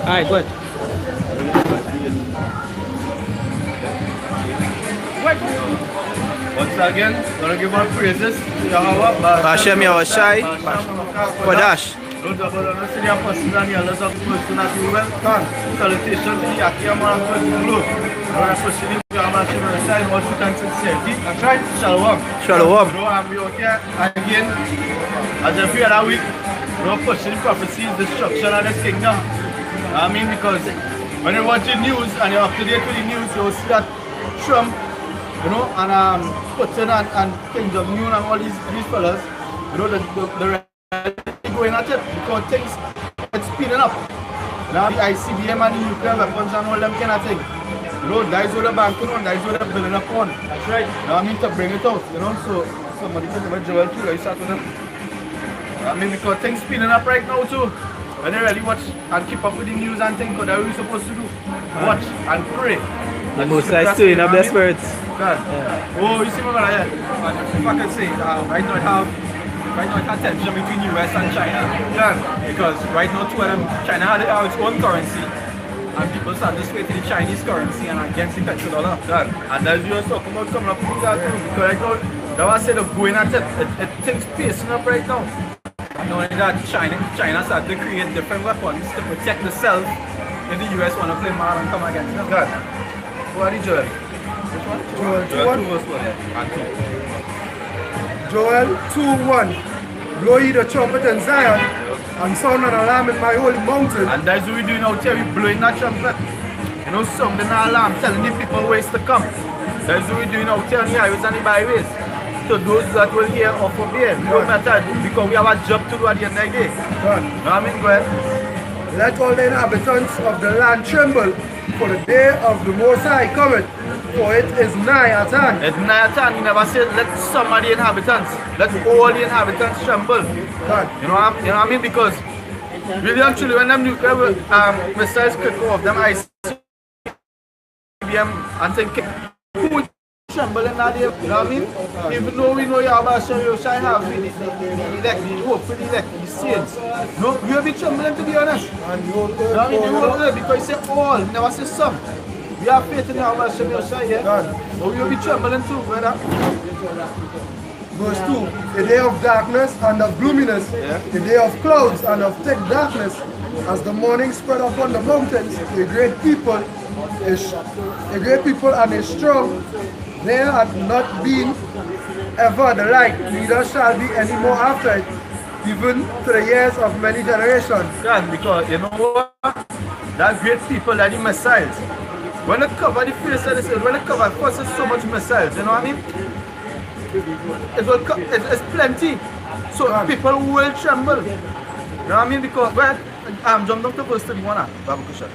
Alright, good. Once again, gonna give our praises to Yahweh. Hashem Yahushai. Kodash. Lord, the senior person and the elders of the person as you welcome. Salutation to the Akiyama and the Lord. Lord, especially to our Hashem Yahushai, all to thanks and safety. That's right. Shalom. Shalom. Bro, I'm here again. As every other week, bro, pushing prophecies, destruction of the kingdom. I mean, because when you're watching news and you're up to date with the news, you'll see that Trump, you know, and Putin and King Jong-un and all these fellas, you know, the going at it because things it's speeding up. Now the ICBM and the nuclear weapons and all them kind of thing. You know, that is what the banking on, that is what they're building up on. That's right. You know what I mean? To bring it out, you know, so somebody can never Joel too, you start with them. I mean, because things speeding up right now too. When they really watch and keep up with the news and things, what are we supposed to do? Watch and pray. The Most High stirring up their spirits. Yeah. Oh, you see my brother here? If I could say, right now it have tension between US and China. Yeah. Because right now two of them, China had its own currency, and people start to sway to the Chinese currency and against the petrodollar. Yeah. And as you were talking about coming up with that too, because right now, that was said of going at it, things pacing up right now. Not only that, China started to create different weapons to protect themselves if the US want to play mad and come against them. God. What are you doing? Which one? Joel 2 verse 1. And 2. Joel 2:1. Blow ye the trumpet in Zion and sound an alarm in my holy mountain. And that's what we're doing out here, we're blowing that trumpet. You know, sounding an alarm, telling the people ways to come. That's what we're doing out here on the highways and the byways. To those that will hear or forbid, no matter, because we have a job to do at the end of the day. God. You know what I mean? Go ahead. Let all the inhabitants of the land tremble, for the day of the Most High cometh, for it is nigh at hand. It's nigh at hand. He never said let some of the inhabitants, let all the inhabitants tremble. God. You know what I mean? Because really actually when them nuclear missiles kick off, them ICBM and think who would tremble in that day, you know what I mean? Even though we know Yahweh Shai have the hope for the saints. No, we will be trembling to be honest. And you will You know what I mean? You will know because he said all, he never said some. We have faith in Yahweh Shai, yeah? God. But we will be trembling too, brother. Verse 2. A day of darkness and of gloominess, a day of clouds and of thick darkness, as the morning spread upon the mountains, a great people and a strong. There hath not been ever the like, neither shall be any more after it, even to the years of many generations. God, because you know what? That great people, that the missiles. When they cover the face of this, when they cover first, it's so much missiles, you know what I mean? It's plenty. So people will tremble. You know what I mean? Because, well, I'm jumping up to verse 31 now, Babu Kushan.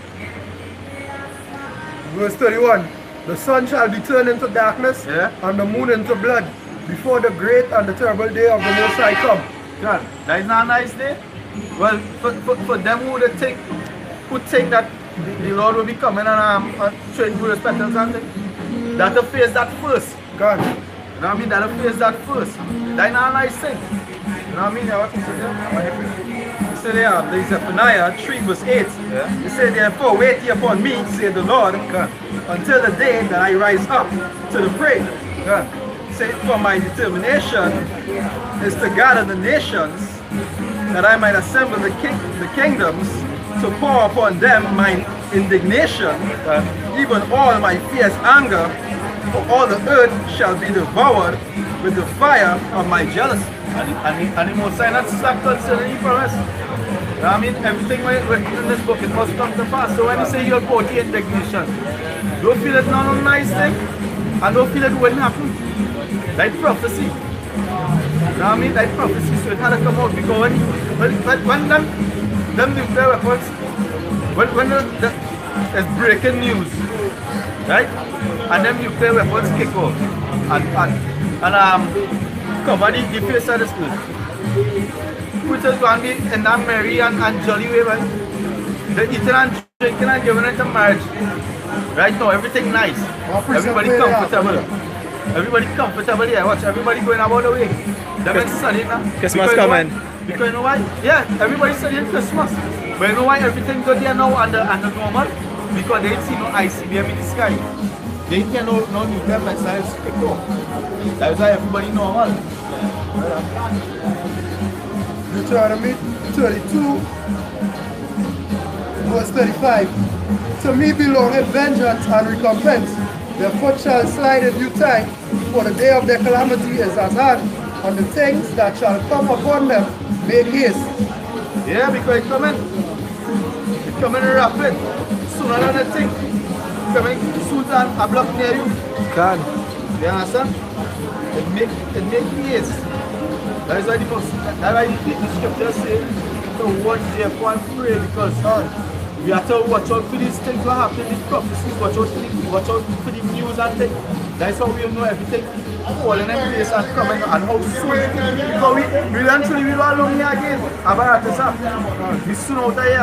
Verse 31. The sun shall be turned into darkness, and the moon into blood, before the great and the terrible day of the Most High come. God, that is not a nice day. Well, for them who think that the Lord will be coming and showing you respect and something, that to face that first. God. You know what I mean? That to face that first. That is not a nice thing. You know what I mean? What you So there, there's Zephaniah 3 verse 8. He said, therefore wait ye upon me, said the Lord, until the day that I rise up to the fray. Say, for my determination is to gather the nations, that I might assemble the kingdoms, to pour upon them my indignation, even all my fierce anger, for all the earth shall be devoured with the fire of my jealousy. And the Most High not slack concerning you for us. You know what I mean? Everything written in this book, it must come to pass. So when you say you'll pour the indignation, don't feel it's not a nice thing, and don't feel it wouldn't happen. Like prophecy. You know what I mean? Like prophecy, so it had to come out because when them nuclear weapons, when there's breaking news, right? And them nuclear weapons kick off and cover the face of the school. People going to be in that merry and jolly way, right? They're eating and drinking and giving it a marriage. Right now, everything nice. Everybody comfortable. Everybody comfortable here. Watch, everybody going about the way. They've been studying now. Christmas coming. Because you know why? Yeah, everybody's studying Christmas. But you know why everything go there now under normal? Because they see no ICBM in the sky. They can't no nuclear missiles pick up. That's why everybody normal. Deuteronomy 32, verse 35. To me belongeth vengeance and recompense. Their foot shall slide in due time, for the day of their calamity is at hand, and the things that shall come upon them make haste. Yeah, because it's coming rapid. Sooner than they think. Coming soon than a block near you. God. You understand? It make haste. That is why the scripture says to watch therefore and pray, because we have to watch out for these things what happen, these prophecies, watch out for the news and things. That's how we know everything falling in place and coming and how soon. Because we eventually we don't alone here again. We soon out of here,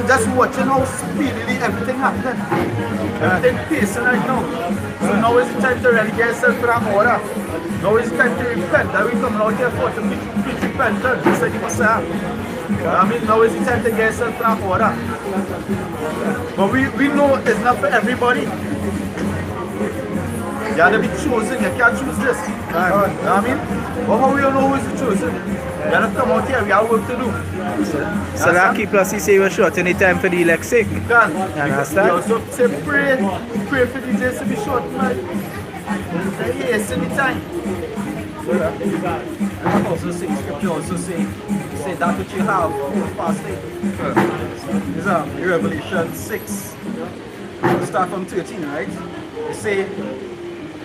just watching how speedily everything happening. Everything pacing right now. So now is the time to really get yourself in an order. Now is the time to repent. That we coming out here for to preach repentance. Just like you must say. I mean, now is the time to get yourself in an order. But we know it's not for everybody. You have to be chosen. You can't choose this. You know what I mean? But how we don't know who is chosen? You have to come out here. We have work to do. So that keep us, he say we're short any time for the elect sick. You understand? You also say pray for the days to be short, man. Yes, any time. Also say, scripture also say that which you have, hold fast it. This is Revelation 6. Start from 13, right? They say,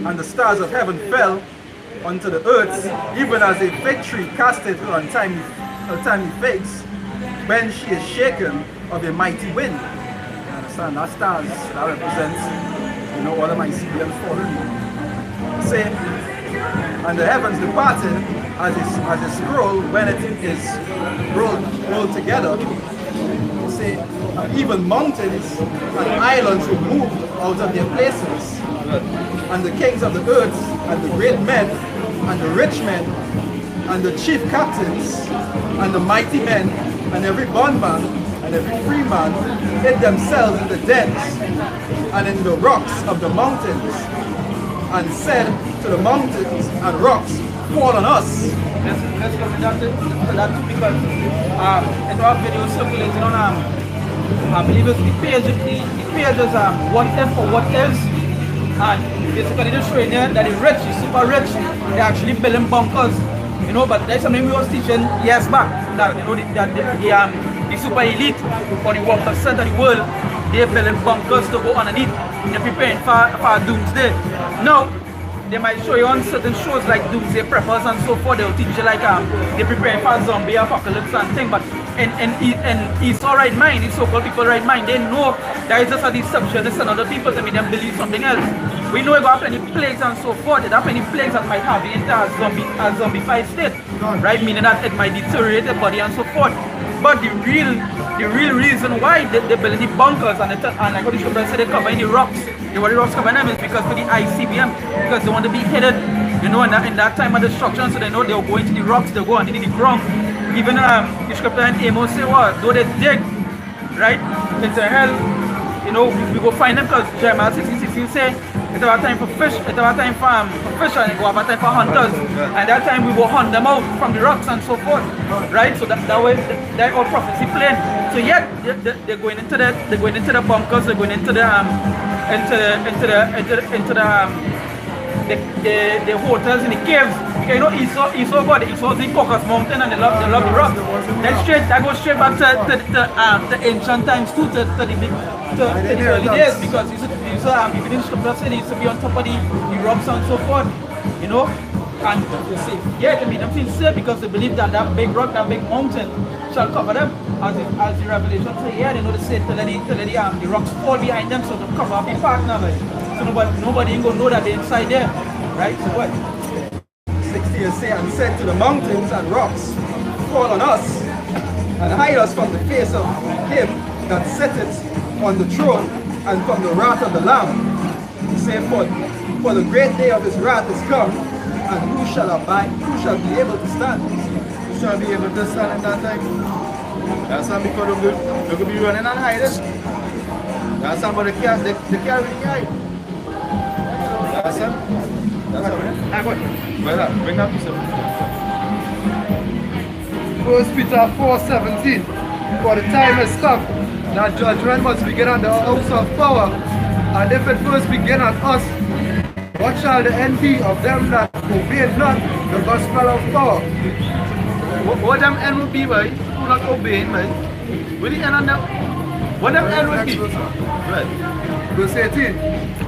and the stars of heaven fell unto the earth, even as a fig tree casteth her untimely figs, when she is shaken of a mighty wind. You understand? That stars, that represents, all of my CBMs fallen. Say, and the heavens departed as a scroll when it is rolled together. Say, even mountains and islands were moved out of their places. And the kings of the earth, and the great men, and the rich men, and the chief captains, and the mighty men, and every bondman, and every free man, hid themselves in the dens, and in the rocks of the mountains, and said to the mountains and rocks, fall on us. Let's go to that too, because in our video circulating on I believe it's the page is what if or what else, and basically they're showing there that the rich, the super rich, they're actually building bunkers, but there's something we was teaching years back, that the super elite or the 1% of the world, they're building bunkers to go underneath. They're preparing for doomsday. Now, they might show you on certain shows like Doomsday Preppers and so forth. They'll teach you like they're preparing for zombie apocalypse and thing. But in his alright mind, his so-called people right mind, they know that it's just a deception. It's another people to make them believe something else. We know about plenty plagues and so forth. There are plenty plagues that might have the entire zombified state, right? Meaning that it might deteriorate the body and so forth. But the real reason why they build the bunkers and like what the scripture said, they cover in the rocks. The rocks cover them is because for the ICBM, because they want to be hidden, in that time of destruction, so they know they'll go into the rocks, they'll go underneath the ground. Even the scripture in Amos say, though they dig, right, into hell, we go find them, because Jeremiah 16:16 say, it's about time for fish, it's about time for fish, and it's about time for hunters. And that time we will hunt them out from the rocks and so forth. Right? So that way that all prophecy plain. So yet they're going into the bunkers, they're going into the hotels in the caves. Because Esau got it. Esau's in Caucasus Mountain and they love the rock. That goes straight back to ancient times too, to the early days, because even in scripture said he used to be on top of the rocks and so forth, and they made them feel safe because they believe that that big rock, that big mountain shall cover them, as the Revelation says. They know they say to let the rocks fall behind them, so to cover up the partner, so nobody ain't gonna know that they're inside there, right? So what? 60 say, and said to the mountains and rocks, fall on us, and hide us from the face of him that sitteth on the throne, and from the wrath of the Lamb. He said, for the great day of his wrath is come, and who shall abide, who shall be able to stand? Who shall be able to stand in that time? You understand? Because they could be running and hiding. You understand? But they can't really hide. You understand? That's all right. Well, bring that piece of it. 1 Peter 4:17. For the time has come that judgment must begin at the house of power, and if it first begin at us, what shall the end be of them that obey not the gospel of power? What them end will be, right? Who not obeying, right? Will the end on them? What them end will be? Right. Verse 18.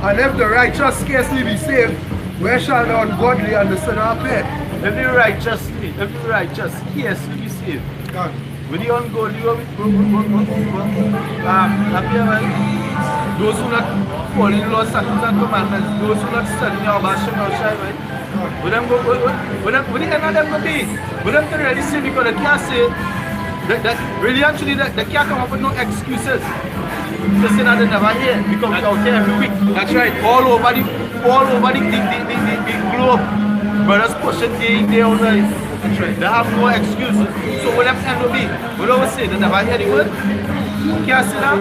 And if the righteous scarcely be saved, where shall the ungodly and the sinner appear? If the righteous scarcely be saved. With the ungodly, those who not follow the law, statutes and commandments, those who not studying your Bashan or Shai, right? Would them go, would the end of them go be? Would them really say, because they can't say that really actually they can't come up with no excuses to say that they never hear, because we're out here every week. That's right, all over the globe. Brothers pushing day in, day out, right? That's right. They have no excuses. So what them end will be? We always say they never hear the word. Can't see that.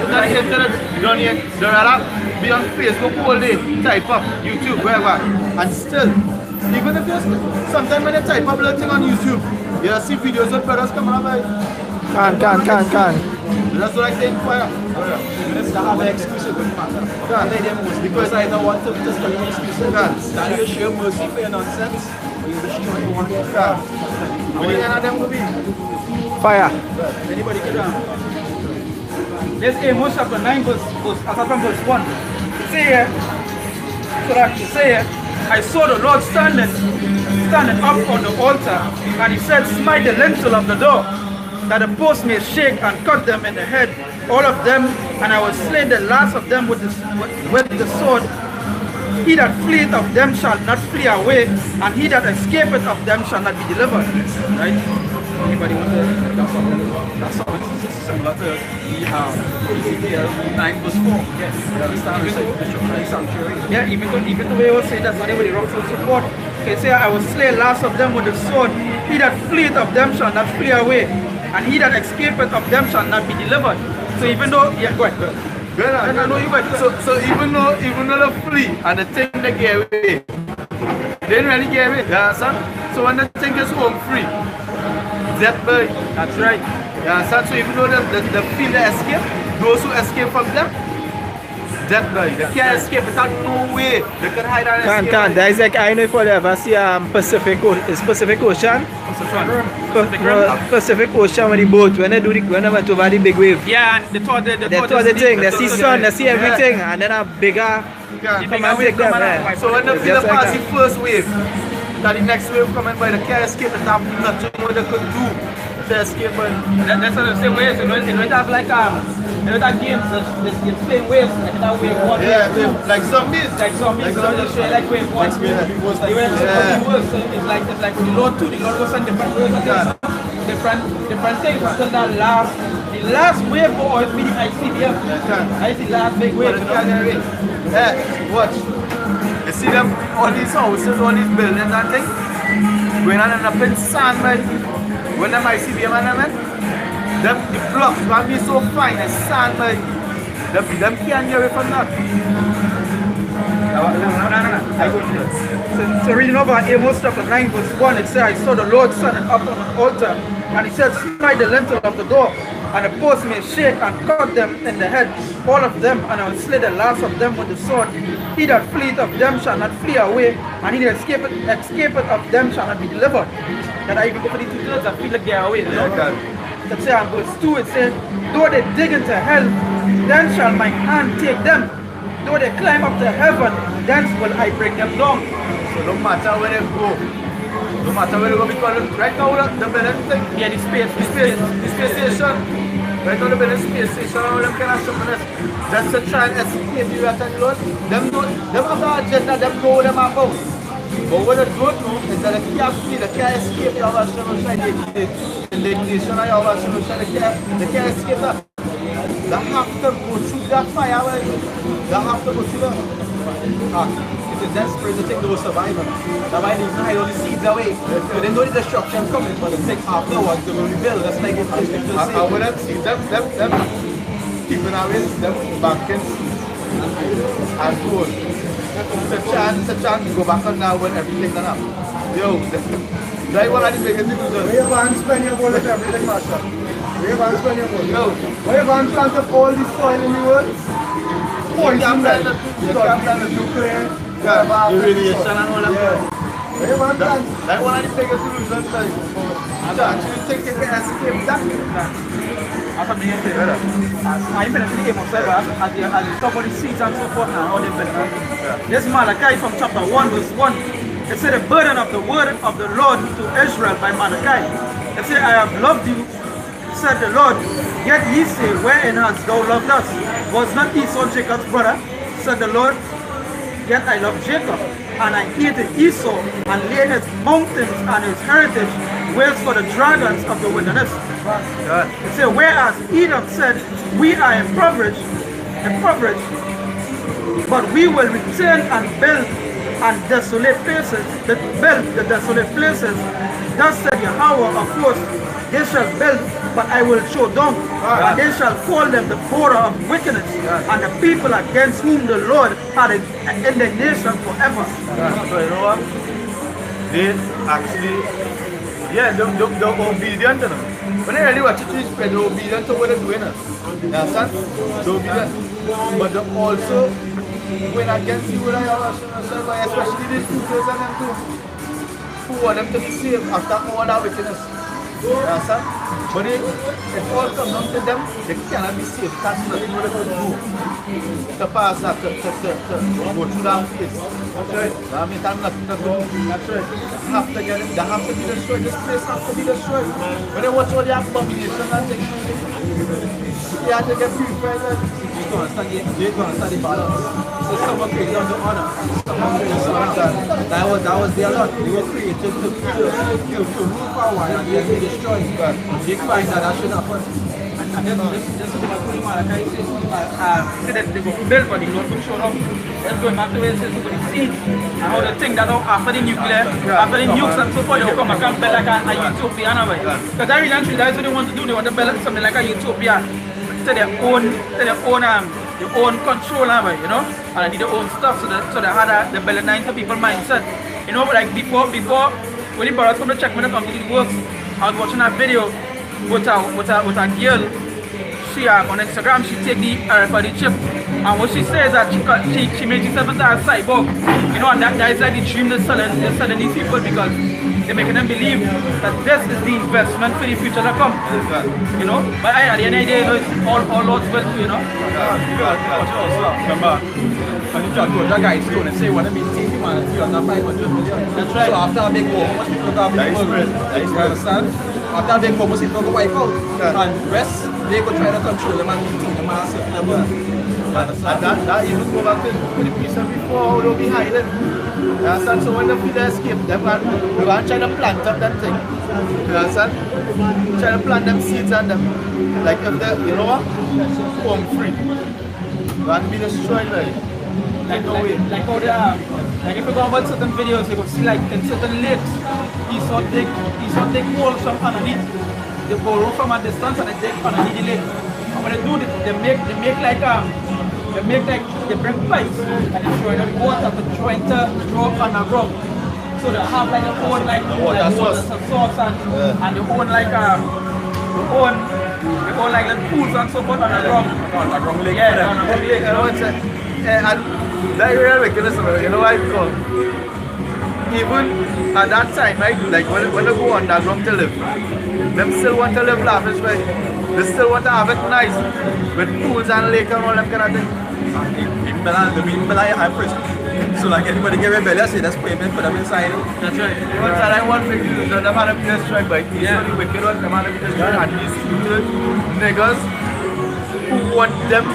Not the internet. Don't hear. They'd rather be on Facebook all day, type up, YouTube, wherever. And still, even if there's sometimes when they type up little thing on YouTube, you see videos of brothers coming up like Can. that's what I think fire. They have an excuse with matter. Because I don't want to just tell you excuses. That you show mercy for your nonsense. You destroy one. What the end of them will be? Fire. Anybody get down? There's Amos chapter 9 verse aside from verse 1. Say here, so that you say here, I saw the Lord standing up on the altar, and he said, smite the lintel of the door, that the post may shake and cut them in the head, all of them, and I will slay the last of them with the sword. He that fleeth of them shall not flee away, and he that escapeth of them shall not be delivered. Right? Anybody want to? That's all. It's similar to Ezekiel 9 verse 4. Yes. You understand? Yeah, even the way I was saying that's not even the rock full support. Okay, say I will slay last of them with the sword. He that fleeth of them shall not flee away, and he that escapeth of them shall not be delivered. So even though, yeah, go ahead. So even though they flee and the thing they get away, they didn't really get away. You understand? So when the thing is home free, death by. That's right. You understand? So even though they feel they escape, those who escape from them, death by. They can't escape without no way. They can hide and escape. Can. That is like, I know if you ever see Pacific Ocean. Pacific Ocean with the boat, when they went over the big wave. Yeah, and they thought the thing, they see sun, they see everything, and then a bigger come and take them. Yeah. So when they feel the pass the first wave, that the next wave coming by, they can't escape, they have nothing more they could do to escape. But that's what the same way. So you don't have like that games, it's playing waves, like that wave 1. Yeah, like zombies. Like zombies, like wave 1. It's like the Lord 2, the Lord was on different waves, different things. So that the last wave for always be the ICBF. I see the last big wave. Yeah, watch. You see them, all these houses, all these buildings and things, going on and up in sand, right? When them ICBM and them, the blocks will be so fine as sand, like them can't get away from that. No. So reading over Amos chapter 9 verse 1, it says, I saw the Lord standing up on an altar, and he said, smite the lintel of the door, and the post may shake and cut them in the head, all of them, and I will slay the last of them with the sword. He that fleeth of them shall not flee away, and he that escapeth of them shall not be delivered. And I even go for the 2/3 and feel like they are away. It says in verse 2, it says, though they dig into hell, then shall my hand take them. Though they climb up to heaven, thence will I bring them down. So no matter where they go, because right now the building thing, yeah, the space station. Right now the building space station, all them kind of stuff just to try and escape the rat and load. Them have the agenda, them know what them about. But what they don't know is that they can't flee, they can't escape the other solution, the nation of our solution, they can't escape that. They have to go through that fire, they have to go through that. It is desperate to think they will survive. That's why they hide all the seeds away. So they know the destruction coming, but they take afterwards they will rebuild. That's like what the scripture says. I wouldn't see them keeping away, them banking and gold. It's a chance to go back on now when everything done up. Yo, that's what I think they can do. Where you going to spend your gold if everything mash up? Where you going to spend your gold? Yo, Where you going to plant up all this soil in the world? Poison them. you can't plan the Nuclear. the radiation and all that. Where you going to plant? That's one of the biggest solutions. I actually think it can escape that. As I'm being said, I even the game of server as the top of the seats and so forth now, how they build. This Malachi from chapter 1 verse 1. It said the burden of the word of the Lord to Israel by Malachi. It said, I have loved you, said the Lord. Yet ye say, wherein hast thou loved us? Was not Esau Jacob's brother? Said the Lord. Yet I love Jacob, and I hated Esau, and laid his mountains and his heritage waste for the dragons of the wilderness. It said, whereas Edom said, we are impoverished, but we will return and build and desolate places, build the desolate places. Thus said Yahweh of hosts, they shall build, but I will show down, and they shall call them the border of wickedness, and the people against whom the Lord had indignation forever. So you know what? They actually, they're obedient to them. When they really watch it, they're obedient to what they're doing. You understand? They're obedient. But they're also going against you, especially these two and them too, who want them to be saved after all that wickedness. You understand? But it all comes down to them, they cannot be saved. That's nothing what they could do to pass that, to go through that phase. That's right. I mean, that's nothing to do. That's right. They have to get it, they have to be destroyed. This place has to be destroyed. When they watch all the abominations and things, they have to get purified. You understand the balance. So someone created on the honor. That was their lot. They were created to rule for a while and then be destroyed. But they find that should happen. And then just what Malachi said that they go build but they don't show up. Let's go back to where it says to the seeds. And how they think that after the nuclear, after the nukes and so forth, they will come back and build like a utopia. Because I really actually that's what they want to do. They want to build something like a utopia. To their own control, you know, and they do their own stuff, so they had the Bellanine to people mindset, you know. But like before when the brothers come to check when they come to the works, I was watching a video with a girl. She on Instagram, she take the RFID chip, and what she says that she made herself into a cyborg, you know, and that is like the dream they're selling these people because they're making them believe that this is the investment for the future to come, you know. But at the end of the day, you know, it's all Lord's will, you know. Come back. And you just go to the guy's store and say, what I mean, take man, 300, 500 million. That's right. So after a big war, most people go big war. You understand? After a big war, most people go wipe out. And rest, they go try to control them and keep them and set them up. And that even go back to the piece of before, they'll be hiding. You understand? So when the people escape, they're going to try to plant up that thing. You understand? Try to plant them seeds and them. Like if they, you know what? Home free. And be destroyed, Like how like if you go on about certain videos, you can see like in certain lakes, Esau dig holes from underneath. They borrow from a distance and they dig underneath the lake. And when they do this, they bring pipes and they throw in the water to draw underground. So they have like their own water source and their own like the pools and so forth underground. Underground lake. Yeah, underground lake. You know what's and that real wickedness, you know why it's called? Even at that time, right? Like when they go underground to live, them still want to live lavish, right? They still want to have it nice with pools and lake and all them kind of things. Even I'm prison. So like anybody get rebellious, say that's payment for them inside. That's right. What's that? I want to be them had to be destroyed by these only wicked ones, them had to be destroyed. And these stupid niggas who want them,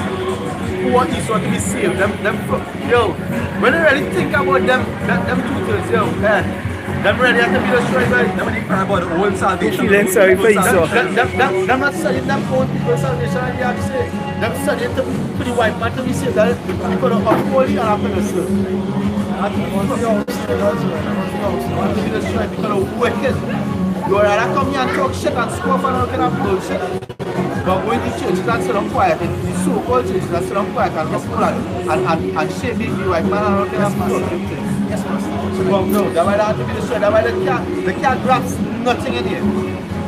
who want Esau to be saved, yo, when you really think about them two things, yo, man, Them ready to be destroyed by. Then when you cry about the old salvation. Feeling sorry for yourself. Them not studying them own people's salvation and they have to say. Them studying to the white man to be saved. That because of uphold you and happiness. Want to be destroyed because of wicked. You are rather come here and talk shit and scoff and all kind of bullshit. But going to church that's sit down quiet, and the so-called church that's sit down quiet and gospel and shame the white man and all kind of stuff. Yes, master. So no, that's why they have to be destroyed. That's why they can't grasp nothing in here.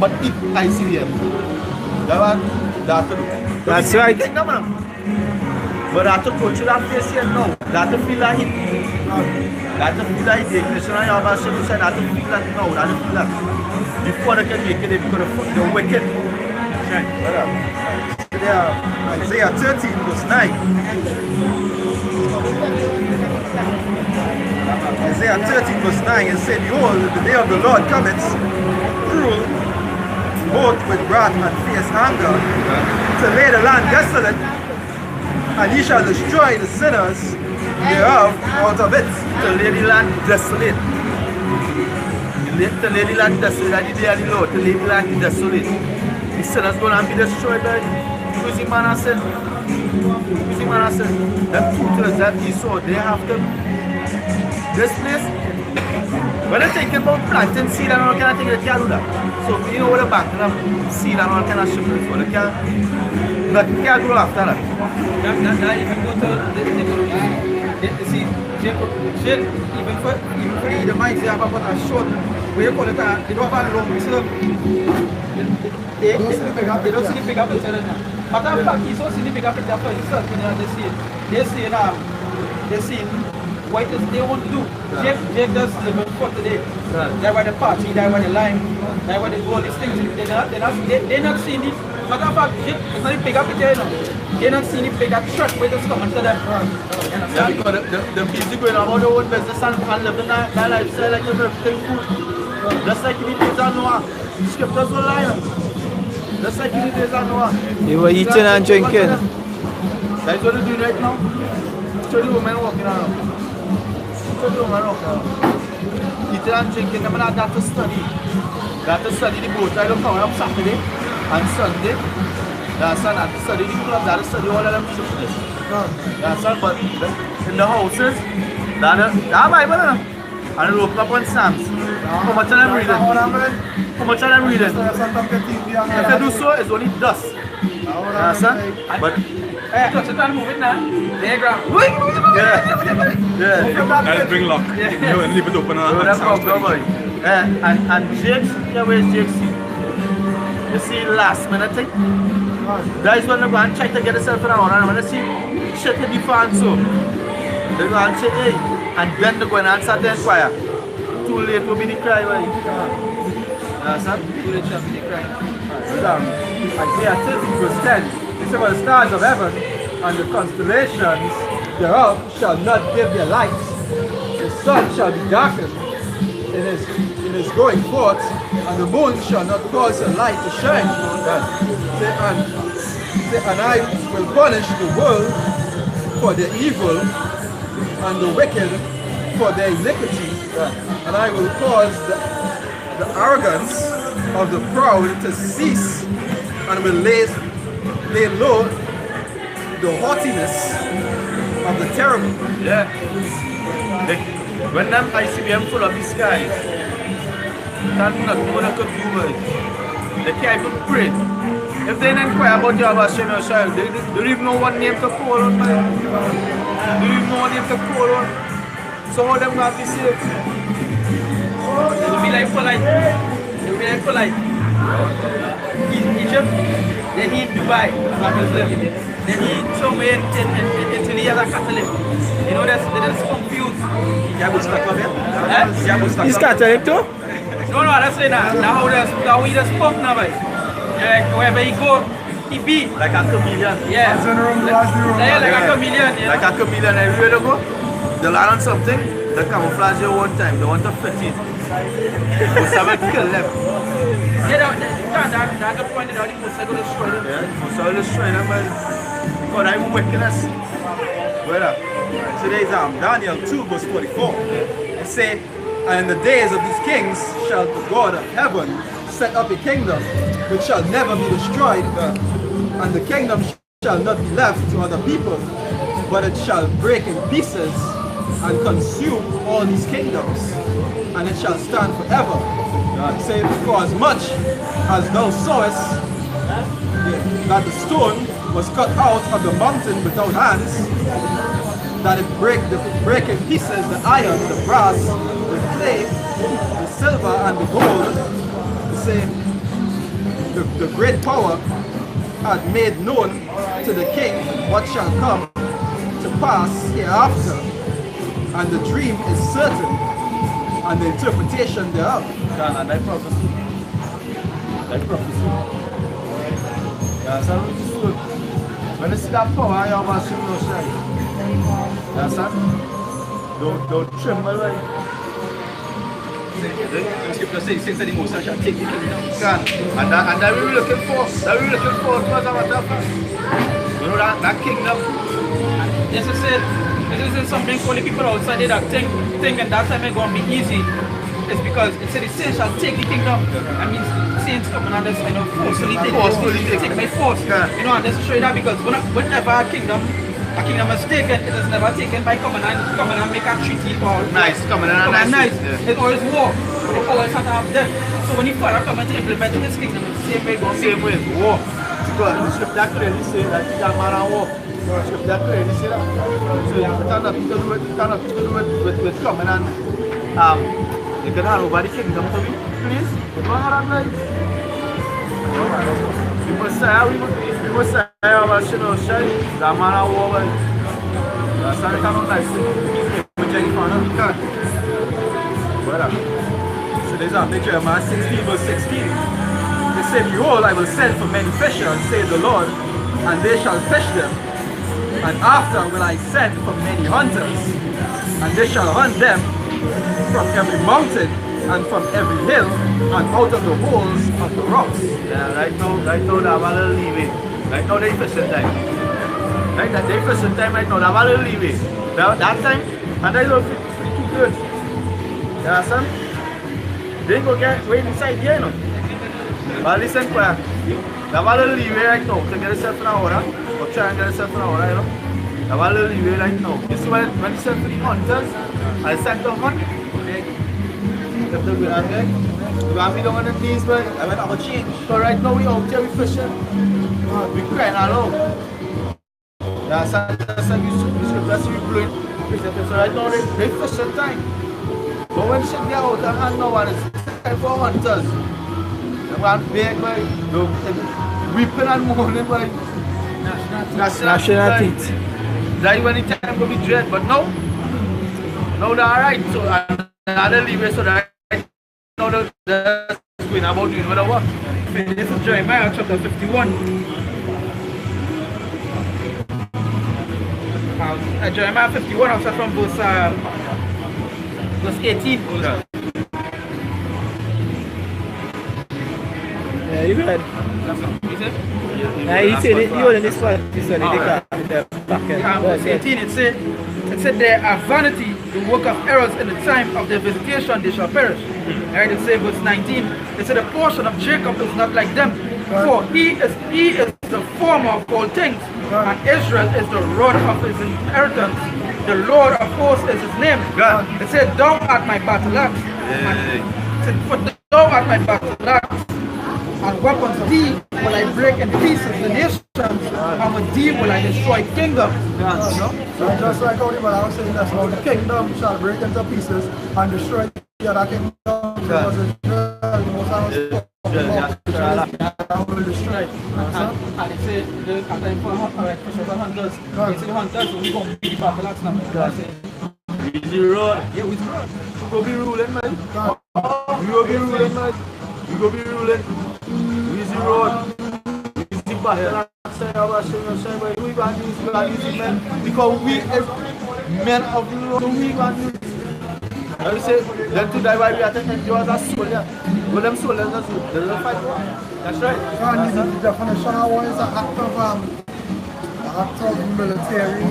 But if I see them, that's what they have to do. That's right. But I have to go through that face here now. They have to feel like it. They have to feel like the ignition on your machine. They have to feel that now. They have to feel that. Before they can make it, because they're wicked. Isaiah 13 verse 9. Isaiah 13 verse 9, it said, behold, the day of the Lord cometh, cruel, both with wrath and fierce anger, to lay the land desolate, and he shall destroy the sinners thereof out of it. To lay the land desolate. To lay the land desolate, and the day of the Lord, to lay the land desolate. The sinners going to be destroyed by using man and sin. Using man and sin. Them two things that he saw, they have to. This place, when they're thinking about planting seed and all kind of thing, they can't do that. So, you know what the bank and seed and all kind of shit for. They can't grow after that. Now, if you go to see, even for the minds they have about a short, we call it they don't have a long, they don't see the bigger picture. Matter of fact, he's also see the bigger picture for himself when they see what is they want to do. Jake does live for today. They were the party, they were the lime, they were the gold, these things. They're not seeing it. Matter of fact, Jake is not the bigger picture. They're not seeing the bigger truck where it's coming to them. Yeah, because the busy going on their own business and living that lifestyle like everything good. Just like in the days of Noah. Scriptures will lie. Just like in the days of Noah. They were eating and drinking. That's what they're doing right now. Show the women walking around. Show the women walking around. Eating and drinking, they have got to study. They have to study the boat. I don't come up Saturday and Sunday. That's not to study the club, they have to study all of them shit. That's not, but in the houses, they have Bible. And they open up on Psalms. How much of them reading? How much of them reading? If they do so, it's only dust. Understand? But Touch it and move it now. Diagram. yeah. Let's bring luck. You leave it open And Jake's, yeah, where's Jake's seat? You see last minute thing? That is when they go and try to get themselves around and when they see shit in the fan so they go and say, hey, and then they go and answer the inquire. Too late will be the cry, right? Understand? Too late shall be the cry. Isaiah 30 verse 10. It says, "For the stars of heaven and the constellations thereof shall not give their light. The sun shall be darkened in his going forth, and the moon shall not cause her light to shine. And I will punish the world for their evil and the wicked for their iniquity, and I will cause the arrogance of the proud to cease, and will lay low the haughtiness of the terrible." Yeah. When them ICBM full of the skies, that's not what I could do. They can't even pray. If they didn't inquire about your Hashem or child, they don't even know what name to call on, man. They don't even know what name to call on. So all them got to be saved. It will be like polite. It will be like polite. Egypt, then he Dubai, Muslim. Then he somewhere in Italy as a Catholic. You know, that's confused. He's Catholic too? No, that's saying that. Now he just pump now, right? Yeah, wherever he go, he be. Like a chameleon. Yeah. Like a chameleon. Yeah. Like a chameleon, everywhere they go, they land on something, they camouflage you one time, they want to fit it. Most of it kill them. Yeah, that's the point that the Most are going to destroy them. Yeah, Most are going to destroy them, man. God, I'm wickedness. Well, today's Daniel 2 verse 44. It says, And in the days of these kings shall the God of heaven set up a kingdom which shall never be destroyed, and the kingdom shall not be left to other people, but it shall break in pieces and consume all these kingdoms, and it shall stand forever. God said, for as much as thou sawest that the stone was cut out of the mountain without hands, that it break in pieces the iron, the brass, the clay, the silver, and the gold, say, the great power had made known to the king what shall come to pass hereafter, and the dream is certain, and the interpretation thereof. And that prophecy. That prophecy. Yeah, so when you see that power, you have to no shine. Yeah, son. Don't tremble, right? The scripture says, since the Most High shall take the kingdom. And that we were looking for. That we were looking for was our topic. You know that kingdom. This is it. This is something for the people outside there that think that time it's going to be easy. It's because it said the saints shall take the kingdom. I mean, saints coming and just, forcefully take by force. You know, and this show you that because whenever a kingdom is taken, it is never taken by coming and make a treaty or nice, coming and nice. It's always war. It always has to have death. So when you father come to implement his kingdom, it's the same way. War. Because the script that clearly say that it's a man and war. The script that clearly say that. So it has nothing to do with coming and you can hand over the kingdom to me, please. You don't have that nice. We must say, you know, shine. The man and war. That's how it comes nice. We check it for now. So there's a Jeremiah 16 verse 16. They say, behold, I will send for many fishers, says the Lord, and they shall fish them. And after will I send for many hunters, and they shall hunt them from every mountain and from every hill and out of the holes of the rocks. Yeah, right now they have a little leeway. Right now they fishing time. Right, that they fishing time right now, they have a little leeway. That time, and they look pretty good. Yeah, son? They go get wait inside here, you know. But listen, they have a little leeway right now to get yourself an hour, or try and get yourself an hour, you know. They have a little leeway right now. You see when you send for the hunters, I sent to hunt. If they're good, okay? We're going to be down on the knees, but I went out of change. So right now we out here, we fishing. We crying all out. That's how you blowing. So right now they fishing time. But when shit get out of hand now and it's time for hunters. They want big, boy. Weeping and mourning, boy. National teeth. That's when the time will be dread, but no. No, they're alright. So another leeway, so that now they're going about doing what I want. This is Jeremiah chapter 51. Jeremiah 51, also from verse 18. Yeah, you read. He said it, you were in this one. This one, in the back. Verse 18, it said there are vanity, the work of errors in the time of their visitation, they shall perish. Right, it says verse 19, it said the portion of Jacob is not like them, for he is the former of all things, and Israel is the rod of his inheritance. The Lord of hosts is his name. It said, thou art my battle axe. It said, for thou art my battle axe, and weapons thee will I break in pieces the nations, and with thee will I destroy kingdoms. So just like how the man was saying, that's how the kingdom shall break into pieces and destroy the other kingdom. Because Israel, the Most High was will destroy. And it said, the time for hunters, they said the hunters, so we're going to be the battle axe now. Easy road. Yeah, we We go be ruling, man. We go be ruling, man. We go be ruling. Easy road. Easy battle. We go and use it, man. Because we as men of the Lord, we go and use it. I will say, them to die while we are taking you as a soldier. With them soldiers, they don't fight war. That's right. The definition of war is an act of military.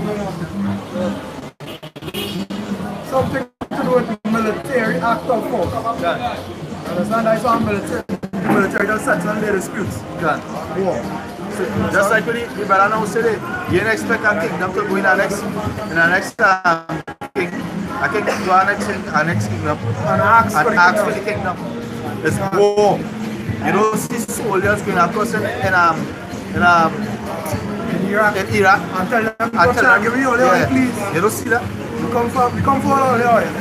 Something to do don't military act of force. Understand? That's how military does settle their disputes. War. Just like the brother now said it, you don't expect a kingdom to go in the next king. A king to go a next kingdom And ask for the kingdom. It's war. You don't see soldiers going across in Iraq. And tell them, give me all your oil, please. You don't see that? We come for all your oil.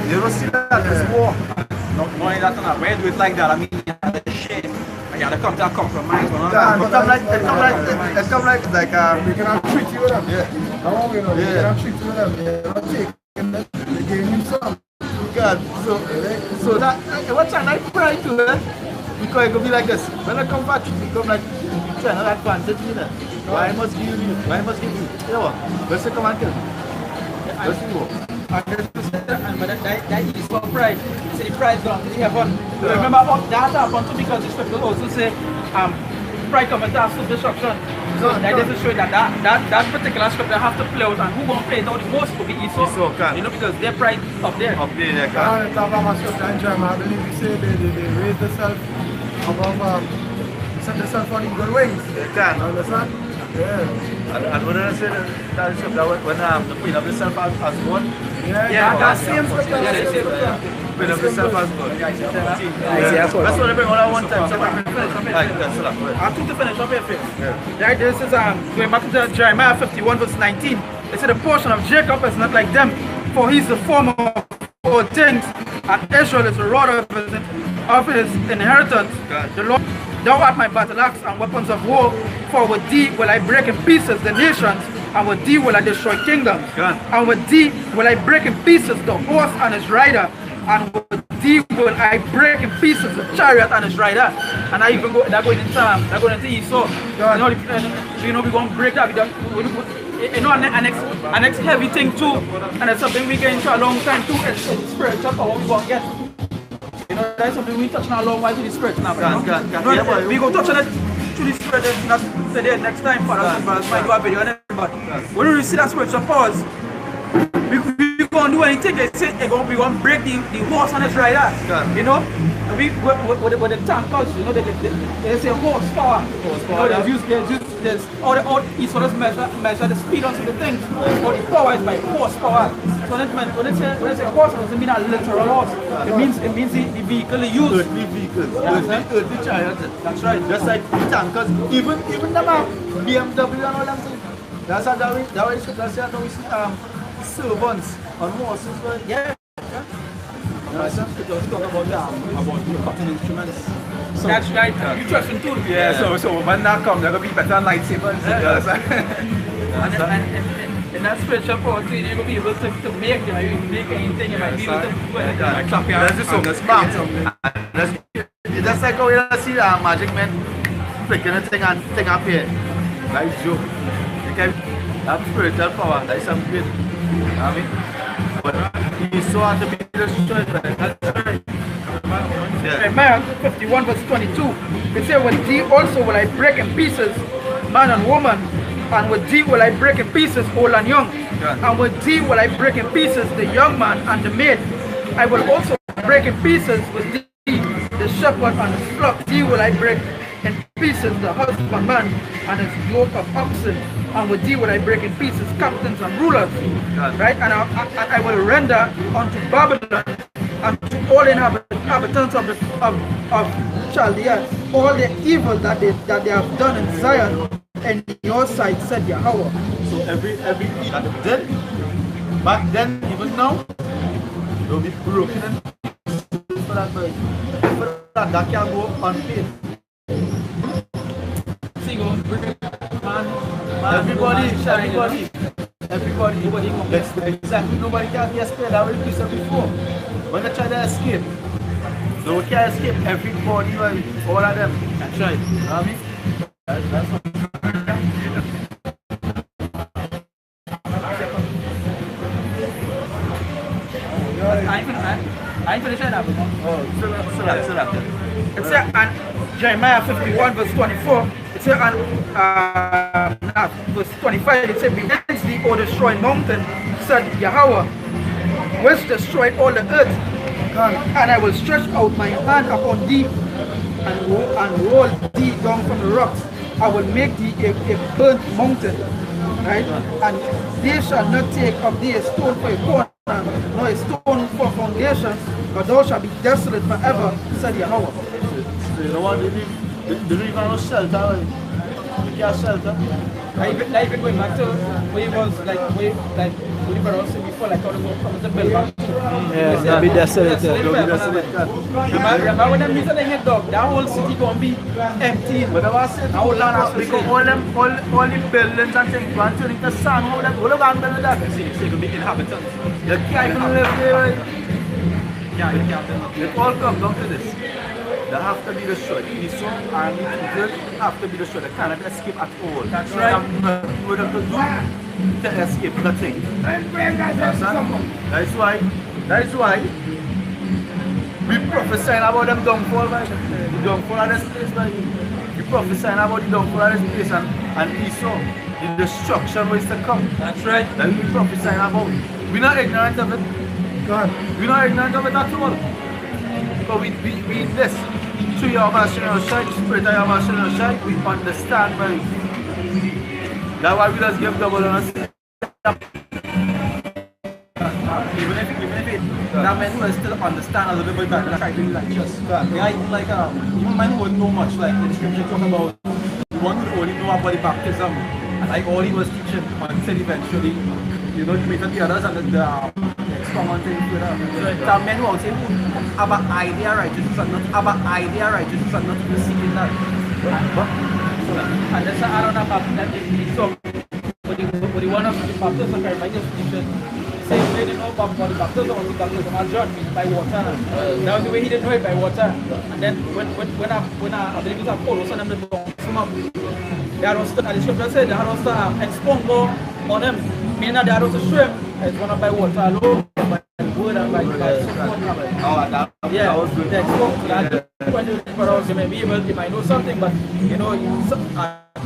You don't see that? It's war. Knowing that on a way do it like that, I mean, you have to share. You have to come to a compromise. It come like We cannot treat you with them. Yeah. No, you know, we cannot treat you with them. They're not taking it. They gave you some. God, so that what time I pray to her because it could be like this. When I come back, it come like trying to advantage me there. Why must give you? Why must give you? You know what? Let's come and kill me. Let's go. But that is for pride. See, the pride gone to the heaven. Remember, that happened too because the scripture also say, pride comes to absolute destruction. So that doesn't show that particular scripture have to play out, and who going to play it out the most will be Esau. You know, because their pride up there. Up there, they I believe you say they raise themselves above, set themselves on eagle wings. They can. Understand? Yeah. And when I say that is when the queen of the self has won. Yeah, that same scripture. Yeah, they say Queen of the self has won. That's what I bring all at one time. I'm too to finish up here. Right, this is going back to Jeremiah 51 verse 19. It said the portion of Jacob is not like them, for he's the former of all things, and Israel is the rod of his inheritance. The Lord, thou art my battle axe and weapons of war, for with thee will I break in pieces the nations, and with thee will I destroy kingdoms. And with thee will I break in pieces the horse and his rider, and with thee will I break in pieces the chariot and his rider. And I even go, they're going into Esau. You know we're going to break that. You know, an next heavy thing too, and it's something we get into a long time too, it's spiritual power we won't get. You know, that's something we touch on a long while to the spirit now. We go touch on it to the spirit, not today, next time, for us, might do a video on it, but when we see that spiritual powers, we can't do anything. They say we're going to break the horse and his rider. You know, with the tankers, you know, they say horsepower. You know, there's all each one of measure the speed onto the things, or the power is by horsepower. So when they say horse, it doesn't mean a literal horse. It means the vehicle they use. Earthly vehicles, earthly chariots. That's right. Just like the tankers, even the BMW and all them things. That's how that we see servants on horses. Yeah. Just talk about the cutting instruments. So, that's right. You trust in too. Yeah. So when that comes, they're gonna be better than lightsabers. And that spiritual power, you're going to be able to make anything. You might be able to do it. That's just so that's like how you see the magic man flicking a thing up here. Like joke. You can have spiritual power. That's something good. I mean, but he saw to be destroyed. That's right. Jeremiah 51 verse 22. It says, with thee also will I break in pieces man and woman, and with thee will I break in pieces old and young, and with thee will I break in pieces the young man and the maid. I will also break in pieces with thee the shepherd and the flock. Thee will I break in pieces the husbandman and his yoke of oxen, and with thee will I break in pieces captains and rulers. Right? And I will render unto Babylon and to all inhabitants of Chaldea all the evil that they have done in Zion in your sight, said Yahweh. So every that they did back then, even now, they'll be broken in pieces for that bird. For that can go unpaid. See, go Everybody, exactly, nobody can be spared that way piece before. When they try to escape, no one can escape. Everybody, all of them can try. You know what I mean? That's what I ain't finished that. oh, so that. It says, and Jeremiah 51 verse 24, it says, verse 25, it says, behind thee, O destroyed mountain, said Yahweh, which destroyed all the earth. And I will stretch out my hand upon thee, and roll thee down from the rocks. I will make thee a burnt mountain, right? And they shall not take of thee a stone for a corner, nor a stone for foundation, but thou shalt be desolate forever, said Yahweh. So you know what, the river no shelter, you can't shelter. Like even going back to where it was like we were also before, like all about the bell back. Yeah, that'll be desolate. Remember when them meet the head dog, that whole city gonna be empty. But I was saying, Our land has to be because all the buildings and things going to the sun, all that, all of them buildings that. They could be inhabitants. You can't even live there. Yeah, you can't. It all comes down to this. They have to be destroyed. Esau and the people have to be destroyed. They cannot escape at all. That's right. What have to do to escape nothing. Understand? That's why we prophesying about them downfall, right? The downfall of this place, right? We prophesying about the downfall of this place and Esau, the destruction which is to come. That's right. That we prophesying about. We're not ignorant of it. We're not ignorant of it at all. But we this through your Mashiach Shai, spirit of your Mashiach Shai, we understand, right? That's why we just give double on us. Even if that man will still understand a little bit better, like I really like just yeah, even like even man who wouldn't know much, like the scripture talk about one who only know about the baptism, and like all he was teaching until eventually, you know, you meet the others and the experiment things with them. So that men who say who have an idea righteousness and not have an idea righteousness and not even seeking that. And that's I don't know about that. So but the one of the baptism, I just teaching. Same way they know about the baptism of the baptism of John by water. That was the way he didn't know it by water. And then when I believe it's Apollo, so them the swim up. They had also, the scripture said, they had also expound more on them. Meaning that they had also swim. It's one up by water alone, by the word and by support. Yeah, that was good. They expound. For us, they might know something, but you know,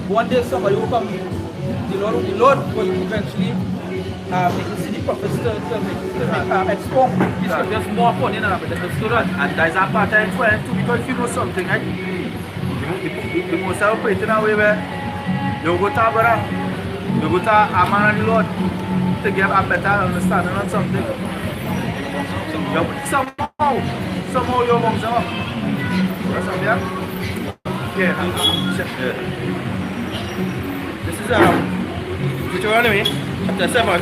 one day somebody will come. The Lord will eventually make the city prophets to make expound. There's more fun in it than the student. And that's a part of it too, because if you know something, right? You must operate in a way where you go to Abraham, you go to a man and the Lord to get a better understanding on something. Somehow your mom's up. Yeah. This is Deuteronomy chapter 7,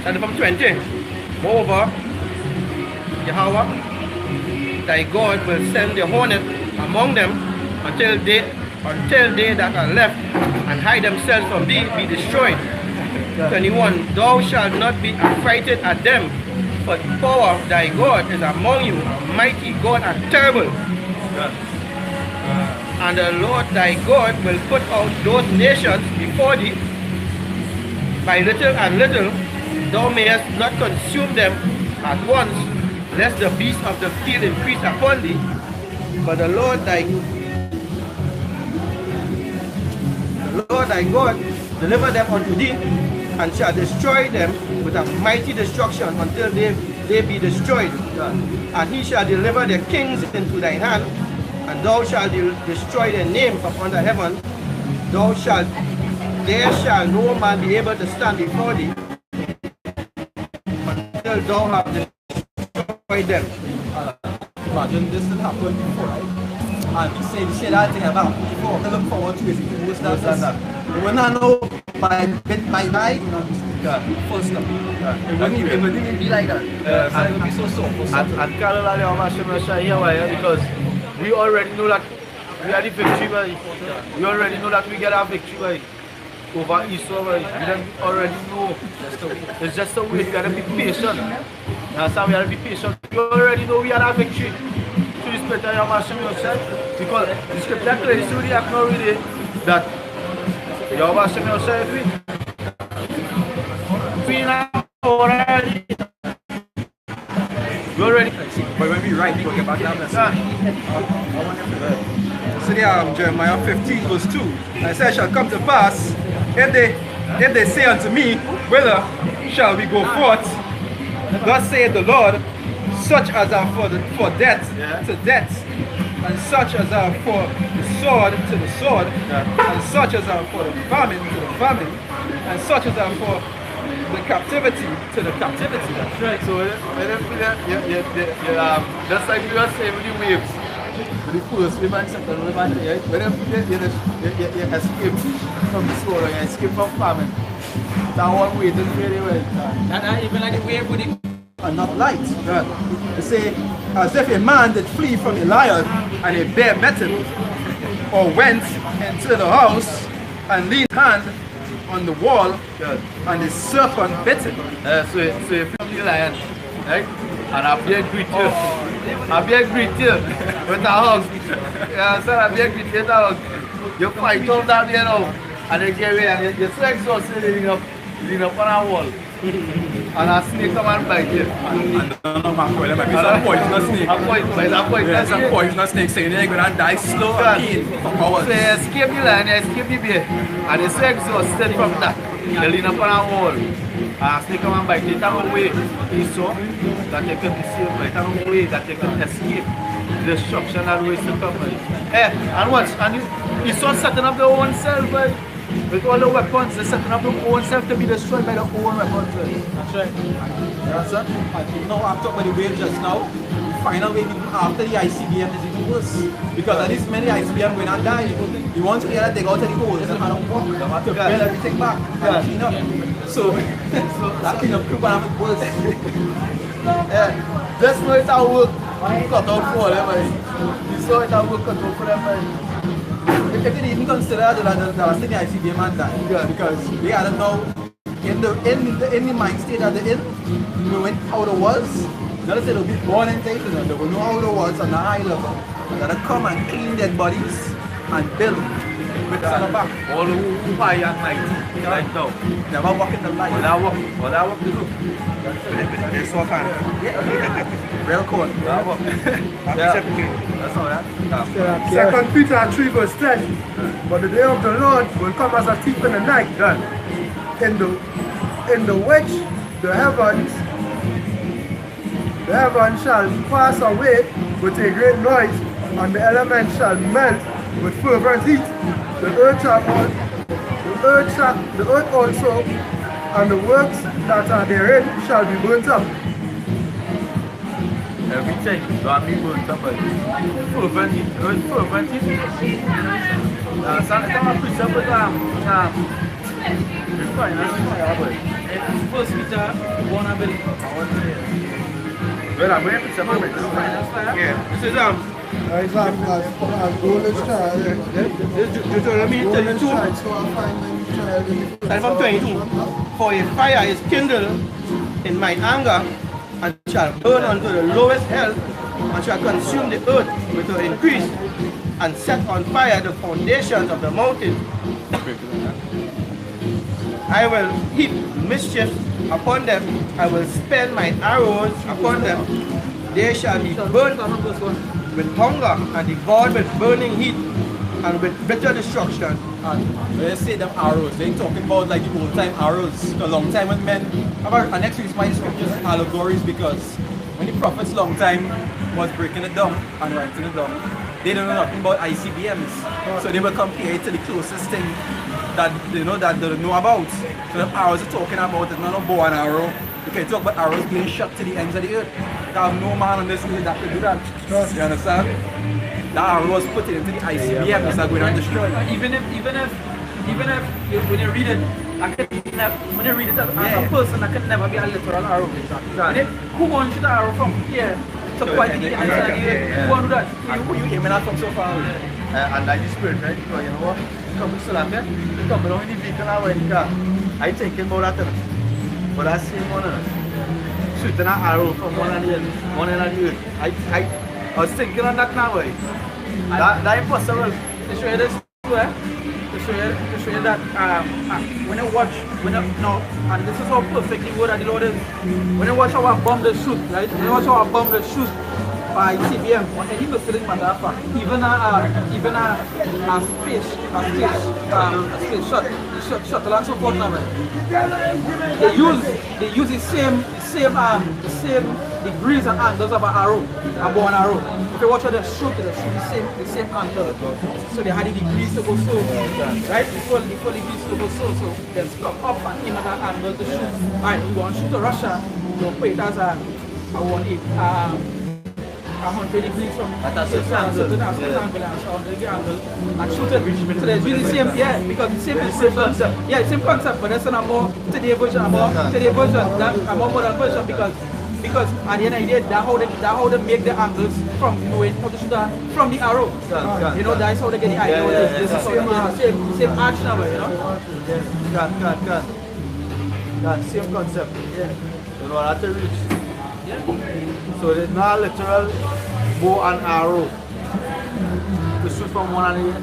starting from 20. Moreover, Yahweh, thy God, will send the hornet among them until they that are left and hide themselves from thee be destroyed. 21. Thou shalt not be affrighted at them, for the power of thy God is among you, a mighty God and terrible. And the Lord thy God will put out those nations before thee by little and little. Thou mayest not consume them at once, lest the beasts of the field increase upon thee. But the Lord thy God deliver them unto thee, and shall destroy them with a mighty destruction until they be destroyed. And he shall deliver their kings into thine hand, and thou shalt destroy their name from under heaven. There shall no man be able to stand before thee until thou have destroyed them. Imagine this didn't happen before, right? And he said that thing about before. I look forward to it. What's that? When I know by night, full stop. It wouldn't even be like that. It would be so soft. And Carolina, because we already know that we are the victory, right? We already know that we get our victory, right? Over Esau, right? We don't already know. It's just a way. We gotta be patient. That's how we gotta be patient. We already know we had our victory. To the spirit of your Master yourself. Because the scripture clearly shows the acknowledge that your Master yourself we now already. You already but when we write, people get back down there. So there, Jeremiah 15 verse 2. And it says, shall come to pass, if they say unto me, whither shall we go forth. Thus saith the Lord, such as are for death to death, and such as are for the sword to the sword, and such as are for the famine to the famine, and such as are for the captivity to the captivity. That's right. So just like we were saying with the waves, with the first wave and second wave, and you escape from the sword, you escape from famine. That one way did very well. And even like the wave with the And not light. They say, as if a man did flee from a lion, and a bear met him, or went into the house and leaned hand on the wall, and the serpent bit him. So you from the lion, right? And a bear greet you. A bear greet you with a hug. Yeah, so a bear greet you with a hug. You fight all that there now, and they get away, and you're so exhausted leaning up on a wall. And a snake come and bite you. And no mackerel, might be some poisonous snake. A poisonous Some poisonous snake saying you're going to die slow and pain for hours. So you escape the lion, you escape the bear, and you're so exhausted from that. You lean up on a wall, and a snake come and bite you. It's a way you saw that you can be saved, but it's a way that you can escape destruction and ways to come. And watch, and you saw setting up their own self, right? With all the weapons, they're setting up their own self to be destroyed by their own weapons. That's right. That's it. And you know, after about the wave just now, final wave after the ICBM is even worse. Because at least many ICBM will not die. You want to get a dig out of the holes and have to walk. You have to build everything back and clean up. So that clean up group and worse. This know it's our work cut out for them. You saw it our work cut out for them. If you didn't consider that the city ICBM man died, because they had to know in the mind state that they're in, knowing how it was. Not say they'll be born in Titan, they will know how it was on the high level. They'll come and clean their bodies and build with the back. All who fire at night, right now. Never walk in the light. What I walk to do. They're so fun. Real cool. That's all that. Second Peter 3 verse 10. But the day of the Lord will come as a thief in the night. In the which the heavens shall pass away with a great noise, and the elements shall melt with fervent heat. The earth also, and the works that are therein shall be burnt up. Everything, don't be burnt up. Fervent heat. Fervent heat. Some preacher put First Peter 1 I believe. Well, I'm going to put some of it. Yeah. This is As golden child. Deuteronomy 32. And from 22. For a fire is kindled in mine anger, and shall burn unto the lowest hell, and shall consume the earth with her increase, and set on fire the foundations of the mountain. I will heap mischief upon them, I will spend my arrows upon them. They shall be burned with hunger and devoured with burning heat and with bitter destruction. And when they say them arrows, they ain't talking about like the old time arrows, a long time when men. And next week's my scriptures and allegories, because when the prophets long time was breaking it down and writing it down, they don't know nothing about ICBMs. So they will compare it to the closest thing that they know about. So the arrows are talking about is not a bow and arrow. You can talk about arrows being shot to the ends of the earth. There are no man on this earth that could do that. You understand? The arrow was put into the ICBM, it's not going to destroy. Even if when you read it, when you read it as a person, I can never be a literal arrow. Who wants the arrow from here to quite the ends of the earth? Who wants that? You aiming at from so far away. And like the spirit, right? Because you know what? You come to Salamet, you come along in the vehicle now in the car. I thinking about that. But I see one shooting an arrow from one end of the earth. I was thinking on that now, right? That's impossible. To show you this, to show you that when you watch, and this is how perfectly worded the Lord is. When you watch our bomb the shoot, right? When you watch our bomb the shoot, by CBM or any facility matter of fact, even a space shuttle and so forth now, they use the same degrees and angles of an arrow, a bow and arrow. If you watch how they shoot the same angle. So they had the degrees to go so, right? Before the degrees to go so they come up and aim at that angle to shoot. Alright, you want to shoot to Russia, you put it as a 100 degrees from a certain angle and shoot it. So there's really the same, because the same concept. Yeah, same concept, but that's a more today version, a more modern version because at the end of the day, that's how they make the angles from knowing how to shoot from the arrow. You know, that's how they get the idea. This is the same action of it, you know? Same concept. You know, at the reach. So there's not literal bow and arrow to shoot from one end of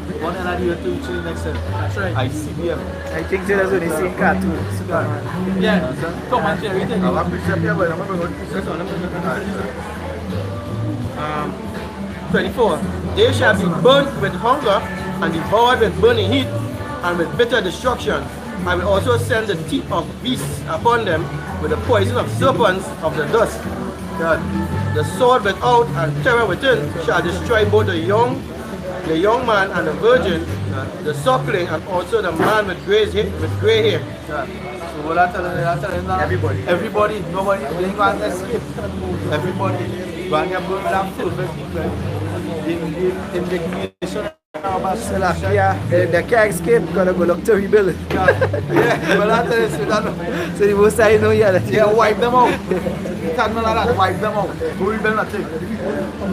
the earth to reach the next end. That's right. I see them. I think that's what they see in cartoons. Yeah. Come on, Jerry. I have a picture here, but I'm not going to put it on. 24. They shall be burnt with hunger and devoured with burning heat and with bitter destruction. I will also send the teeth of beasts upon them with the poison of serpents of the dust. The sword without and terror within shall destroy both the young man and the virgin, the suckling and also the man with gray hair. So what I'm telling you now, everybody, nobody, they ain't going to escape. Everybody, when you're going to full the indignation. They can't escape because they go look to rebuild. Yeah, but I tell you, so the most I know, yeah, wipe them out. Can't like that, wipe them out. Who rebuild nothing?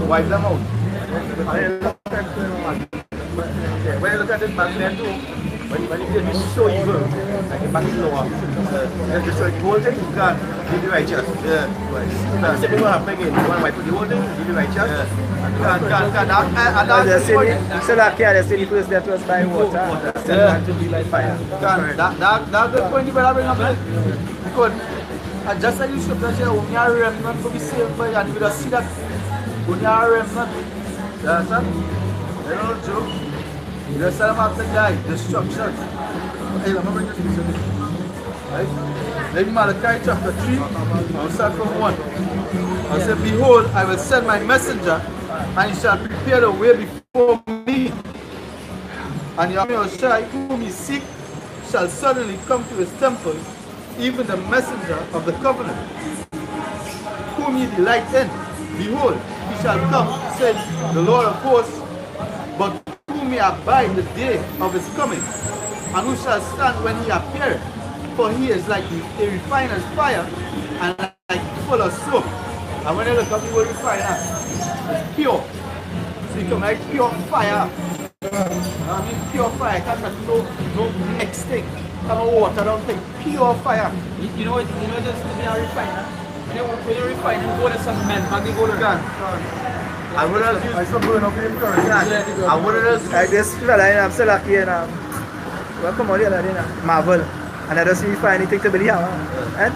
Wipe them out. When you look at it back then too, when you get so evil, like the back lower, and destroy the whole thing, God, give the righteous. Yeah. Same thing will happen again. You want to wipe the whole thing, give the righteous. So that they see the first that was by water, to be like fire. That's the point you better bring up. Because just like you should say, when you are remnant to be saved by, and you will see that when you are remnant, you understand? You know the joke? You just tell them after die, destruction. Hey, let me bring this picture. Right? Then Malachi chapter 3, I'll start from 1. I said, behold, I will send my messenger, and he shall prepare the way before me. And Yahushua, whom he seek, shall suddenly come to his temple, even the messenger of the covenant, whom ye delight in. Behold, he shall come, says the Lord of hosts, but who may abide the day of his coming, and who shall stand when he appeareth? For he is like a refiner's fire, and like full of soap. And when you look up the word refiner, it's pure. So you come like pure fire. I mean pure fire, can't touch no next thing. Come on water, don't think pure fire. You know just to be a refiner. When you refine and go to some men, and they go to gun. I would have used some burn up in current. I would have like this fella I'm still lucky and welcome on the other day Marvel. And I don't see if I anything to believe. Yeah. And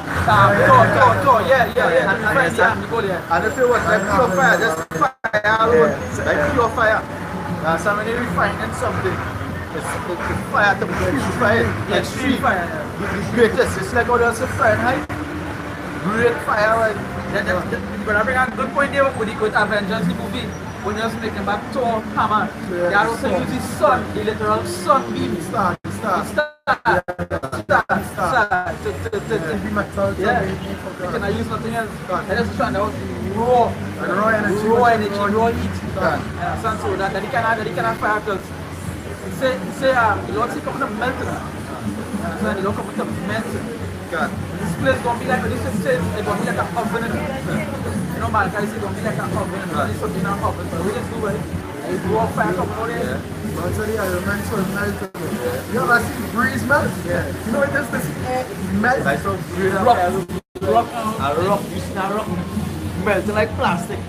if it was like pure fire, just fire alone. Like pure fire. So when you refine something, it's fire to purify it. Extreme fire. The greatest. It's like how there's a Fahrenheit. Great fire. But I bring a good point there with Avengers, the movie. When you're making back Thor hammer, they also use the sun, the literal sunbeam. Star. Yeah. They cannot use nothing else. They just trying out raw energy, raw heat. So that they cannot fire because the Lord say come to melt it. So they don't come to melt it. This place gonna be like this says it's gonna be like an oven. You know, man, guys, it's gonna be like an oven. It's something in an oven, but we just do it. It's raw fire coming out there. But the elements will melt. You ever see breeze melt? Yeah. You know it does this melt. Like so breeze rock. You see that rock melting like plastic.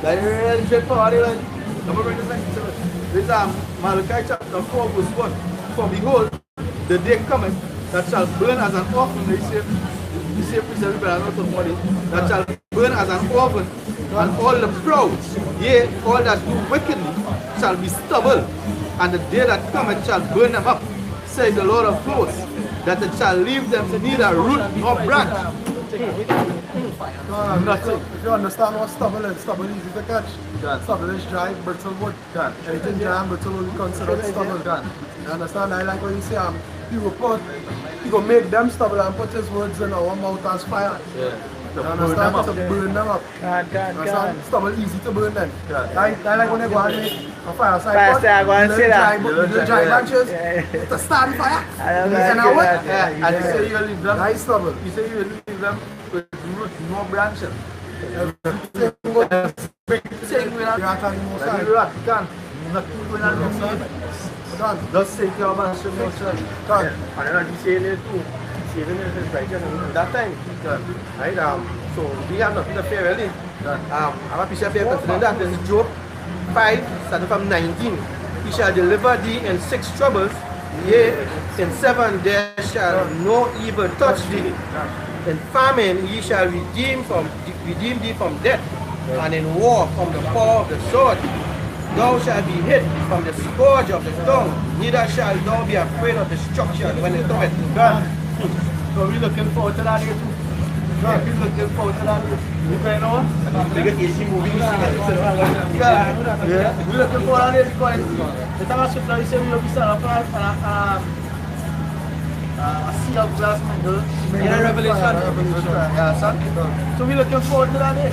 Like real shit party like. Number bring this next to it. This is Malachi chapter 4 verse 1. For behold, the day cometh that shall burn as an offering. The same priest everybody knows what it is. That shall burn as an offering And all the proud, yea, all that do wickedly, shall be stubble, and the day that cometh shall burn them up, saith the Lord of hosts, that it shall leave them neither root nor branch. Nothing. If you understand what stubble is easy to catch. Stubble is dry, brittle wood. Anything dry and brittle will be considered stubble. You understand? I like what you say, he will make them stubble and put his words in our mouth as fire. You understand? To burn them up. Stubble easy to burn them. I like when they go and make a fireside pot. I go and say that. The dry branches to start the fire. And you say you leave them. Nice stubble. You say you leave them with root, no branches. Everything good. Saying we are not can. Nothing going on outside. Just say to your man, show me outside. And then you say it too. Saving is Edification that time. Right? So we have nothing to fear really. I have a piece of paper considering that. This is Job 5, starting from 19. He shall deliver thee in 6 troubles, yea, in 7 there shall no evil touch thee. In famine ye shall redeem thee from death, and in war from the power of the sword. Thou shalt be hid from the scourge of the tongue, neither shalt thou be afraid of destruction when it cometh. So we're looking forward to that day too. We're looking forward to that day. You can know? We're looking forward to that day because the time I shift now, you say we will be set up a sea of glass window in a Revelation. Yeah, son. So we're looking forward to that day.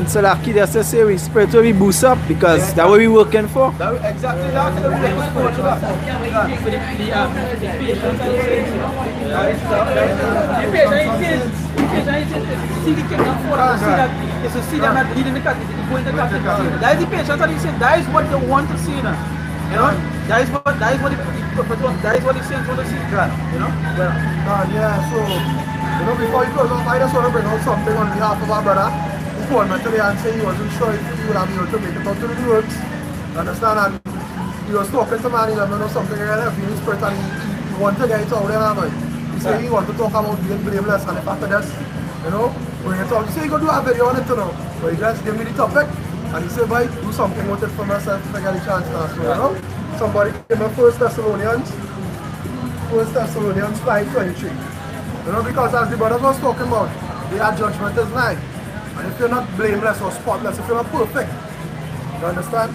So that key that's a series spread to be boost up because that's what we're working for. Exactly that. We're looking forward to that. It's a seed that leading the captivity, going to captivity. That is the patience that he said. That is what they want to see now. You know, that is what the saints want to see. You know. So before you close off, I just want to bring out something on behalf of our brother. He called me today and said he wasn't sure if he would have been able to make it out to the works. Understand? And he was talking to me and he let me know something really heavy in his spirit and he wanted to get it out there. He said he wanted to talk about being blameless and the fact of this, you know, bring it out. He said he could do a video on it, you know, but he just gave me the topic and he said, boy, do something with it for myself if I get a chance now. So, you know, somebody came in 1 Thessalonians 5:23. You know, because as the brothers was talking about, their judgment is nigh. And if you're not blameless or spotless, if you're not perfect, you understand?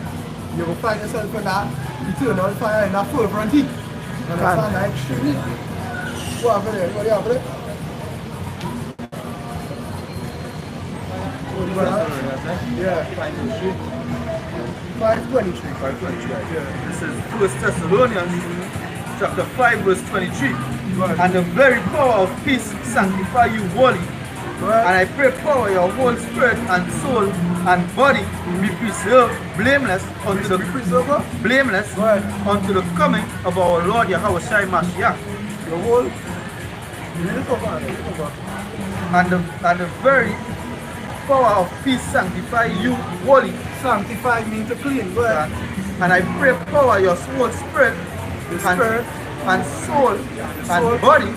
You will find yourself in that eternal fire, in that fervent heat. You understand? That extreme heat. What happened there? What happened there? Yeah. 5:23. Yeah. This is 1 Thessalonians chapter 5 verse 23. And the very power of peace sanctify you wholly. And I pray power your whole spirit and soul and body be preserved blameless unto the unto the coming of our Lord Yahushua Mashiach. The whole and the very power of peace sanctify you wholly. sanctify means to clean. And I pray power your whole spirit and soul and body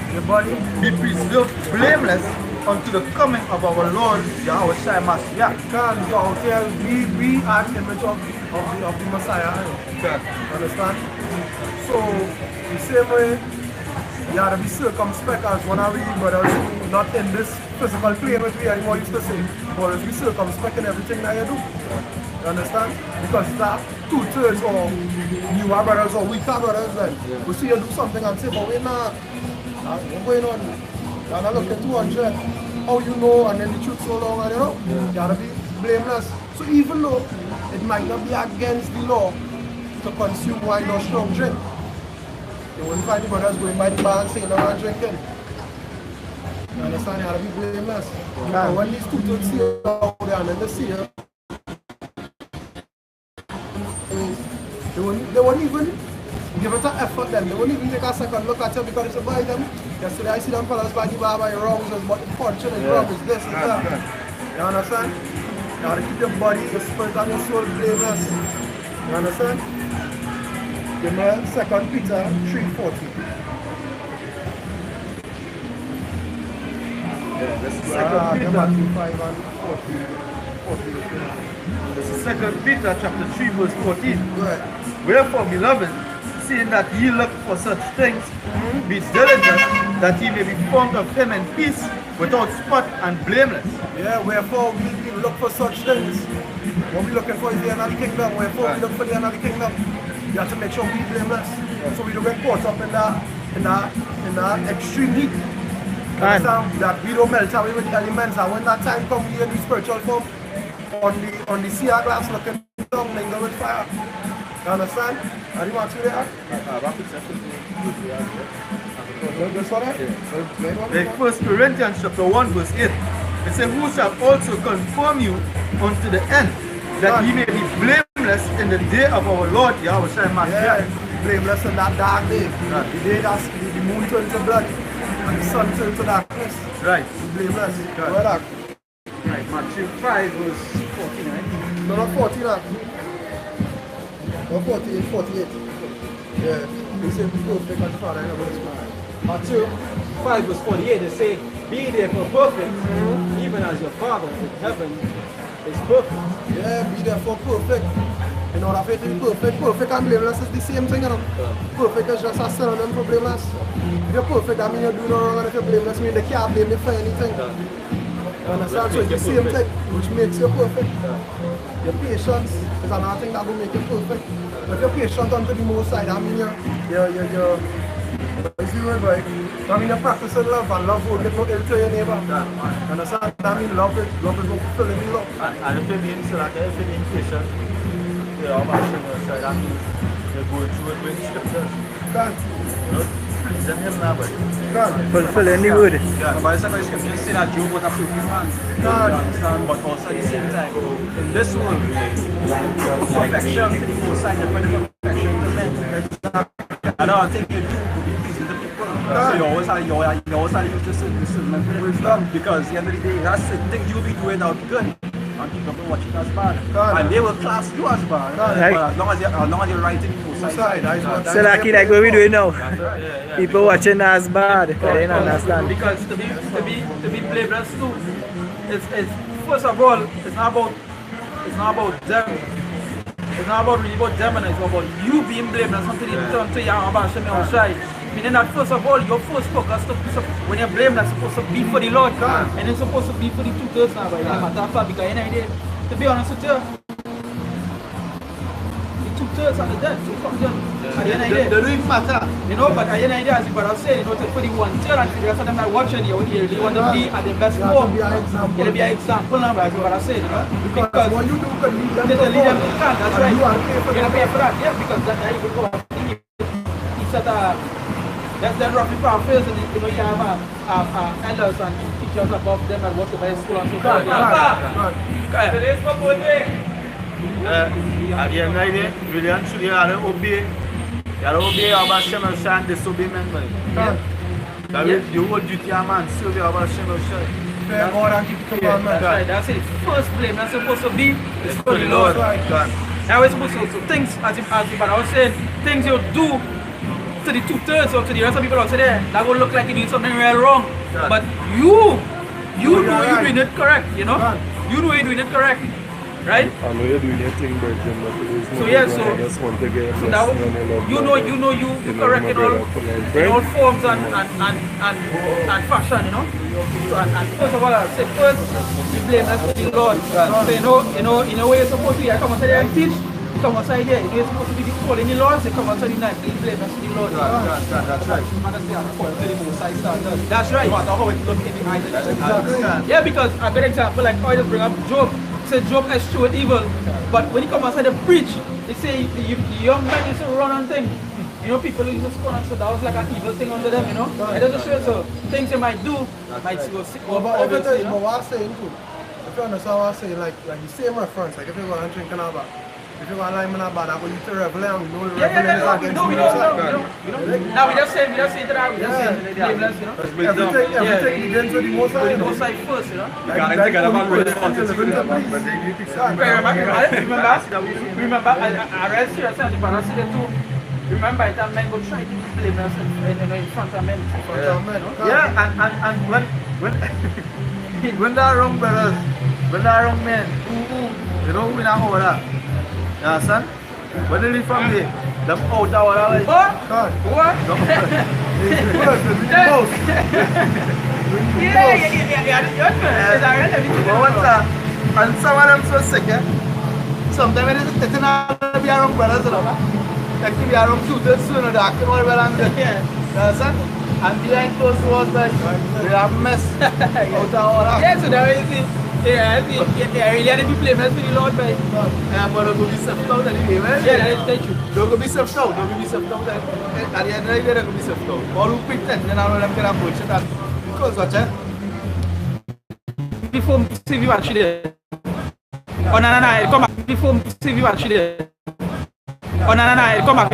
be preserved blameless unto the coming of our Lord Yahushua Mashiach. Because out here we are the image of the Messiah. Understand? So the same way you have to be circumspect as one of the brothers, not in this physical plane which we are used to say, but if you circumspect in everything that you do. You understand? Because that 2/3 or newer brothers or weaker brothers then we see you do something and say, but we're not what's going on? You're not looking 200. How you know and then the truth so long and you know? You gotta be blameless. So even though it might not be against the law to consume wine or strong drink, you won't find the brothers going by the bar and saying no one drinking. You understand? You gotta be blameless. And when these 2/3 see you out there and then they see you, they won't even give it an effort then. They won't even take a second look at you because it's about them. Yesterday I see them fellas by the bar by wrongs, but the fortune is wrong, is this and that. You understand? You gotta keep your body, your spirit and your soul blameless. You understand? Give me 2 Peter 3:40. Yeah, this is 2 Peter Peter 5:40. This is 2 Peter chapter 3 verse 14. Right. Wherefore, beloved, seeing that ye look for such things, be diligent that ye may be found of him in peace, without spot and blameless. Yeah, wherefore we look for such things. What we're looking for is the another kingdom. Wherefore we look for the another kingdom. You have to make sure we blameless. So we don't get caught up in that extreme heat. Understand? That we don't melt away with the elements, and when that time comes, we in the spiritual form on the sea glass looking down, mingle with fire. You understand? How do you want to do that? Like 1 Corinthians chapter 1 verse 8. It says, who shall also conform you unto the end, that ye may be blameless in the day of our Lord Yahweh Shai Mashiach. Blameless in that dark day. The day that the moon turns to blood and the sun turns to darkness. Right. Blameless. Right. Right, Matthew 5 verse 14, right? No, not 14, not 48. Yeah. He said, be perfect as the Father in heaven is perfect. Matthew 5 verse 48, they say, be therefore perfect, even as your Father in heaven is perfect. Yeah, be therefore perfect. In order for you to be perfect and blameless is the same thing, you know. Perfect is just a synonym for blameless. If you're perfect, that means you're doing no wrong, and if you're blameless, means they can't blame you for anything. You understand? So it's the same thing, which makes you perfect. Your patience is another thing that will make you perfect. If you're patient unto the most side, that means you're what's the word, right? That means you're practicing love, and love will get no ill to your neighbor. You understand? That means love is not fulfilling the love. And if you mean so that if you mean patient, you're about to that means you're going through it with scriptures. Pleasing him now, but Fulfilling the word. But by the second scripture, say that Job was a perfect man. You understand? But also at the same time, in this world, perfection to the most side, the perfection to men. I don't think you do to be pleasing the people. So you always have to use discernment wisdom, because at the end of the day, that's the thing you'll be doing out good. And people will watch it as bad. And they will class you as bad. But as long as you're right in both sides. So like what we doing now. People watching as bad. They don't understand. Because to be blameless too, it's first of all, it's not about them. It's not about really about them, and it's about you being blameless until you turn to your Hashem outside. Meaning that first of all, your first focus when you're blameless is supposed to be for the Lord, and it's supposed to be for the 2/3 now, by the matter of fact, because you know, to be honest with you, the 2/3 are the dead, so come on. They don't even matter. You know, but at the end of the day, as you brother said, you know, for the 1/3 and for the rest of them that watching you here, they want to be at the best form. It'll be an example now, as you brother said, you know. Because what you do can lead them to lead them to can, that's right. You are paying for that. Yeah, because that's you go it's at that's the roughly paraphrase, and you know, you have elders and teachers above them and what the best school and so forth. at the end of the day, really and truly, you have to obey. You have to obey Abba Shem El Shai and disobey men. That is the whole duty of man, serve Abba Shem El Shai. Fear God and keep the commandments. Right, that's it. First blame that's supposed to be is for the Lord. Now we're supposed to do things, as I was saying, things you do to the 2/3 or to the rest of people out there, that will look like you're doing something real wrong. But you know you're doing it correct, you know? You know you're doing it correct, right? I know you're doing your thing, but so yeah, so that you correct in all forms and fashion, you know? So, and first of all, I say first, you blame that's for the Lord. So you know, in a way you're supposed to be, I come outside there and teach. Come outside there, you're supposed to be following the laws, they come outside the night, they blame us the Lord. That's right. That's right. No matter how it looks in the eyes. Yeah, because a good example, like I just bring up Job. Say Job eschewed evil, but when he come outside the preach, they say the young men used to run on things. You know, people used to scorn and so that was like an evil thing under them, you know. It doesn't show so things you might do might go sick. But everything, but what I'm saying too, if you understand what I'm saying, like the same reference, like if you go and drink an alcohol. If you want to lie in a bad, I will use the reveling, we know the reveling is against you. Now we just say that, we just say blameless, you know. Everything begins with the most side. The most side first, you know. Remember, I read seriously and the brother said too. Remember that men go try to be blameless in front of men. Yeah, and when that wrong brothers when they're wrong men, they don't win an order. You understand? When they leave from there, them out of order. Like, What? What? And some of them so sick, eh? Sometimes it's not going to be around brothers, you know. Like to be around tutors soon, or acting all well and good. You understand? And behind closed doors, like, they have mess out of order. Yeah, so that is it. Yeah, really had to be playing for the Lord, man. Yeah, but don't go be self-doubt anyway, man. Yeah, that is the truth. Don't go be self-doubt, don't go be self-doubt. At the end of the day, don't go be self-doubt. All who pretend, then I know them can approach it. Because watch it. Before see you actually there. Oh no, come back. Before see you actually there. Oh no, come back.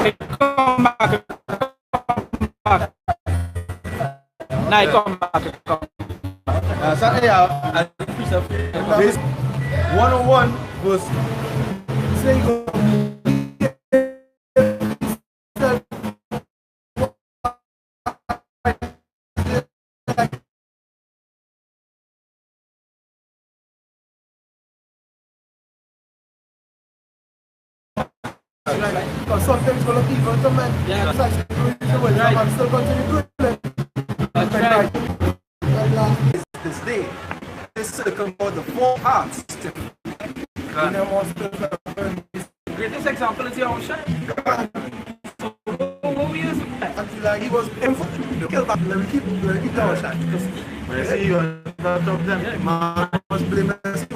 Nah, come back. Sunday, I preach a base 101 was saying because sometimes when people come in, Yeah. it's like right. Man still continue doing it. That's right. This day, this circle called the four hearts. Greatest example is your own shine. So, what we use Until like he was infantry to kill back, let me keep our shot. when I see you on top of them, Man was blaming us.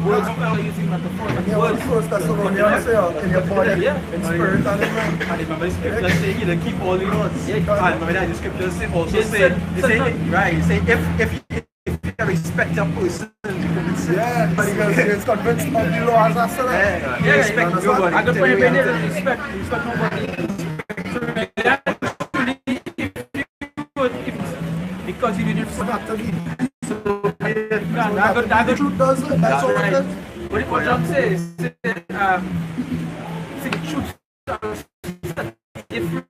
words using metaphor. Yeah, when first that's what you want to say, in your body, Yeah. in spirit and in mind. And remember the scripture say you keep all the laws. Yeah. And remember that the scripture say also Yes, say, sir. they say right, say if you respect a person, you can say Yeah, because he's convinced of the laws as well. you Yeah, respect yeah, nobody. I got point when they respect nobody. Because you didn't Have to be. I got The truth does it, that's all it right. is. What John says, say the truth if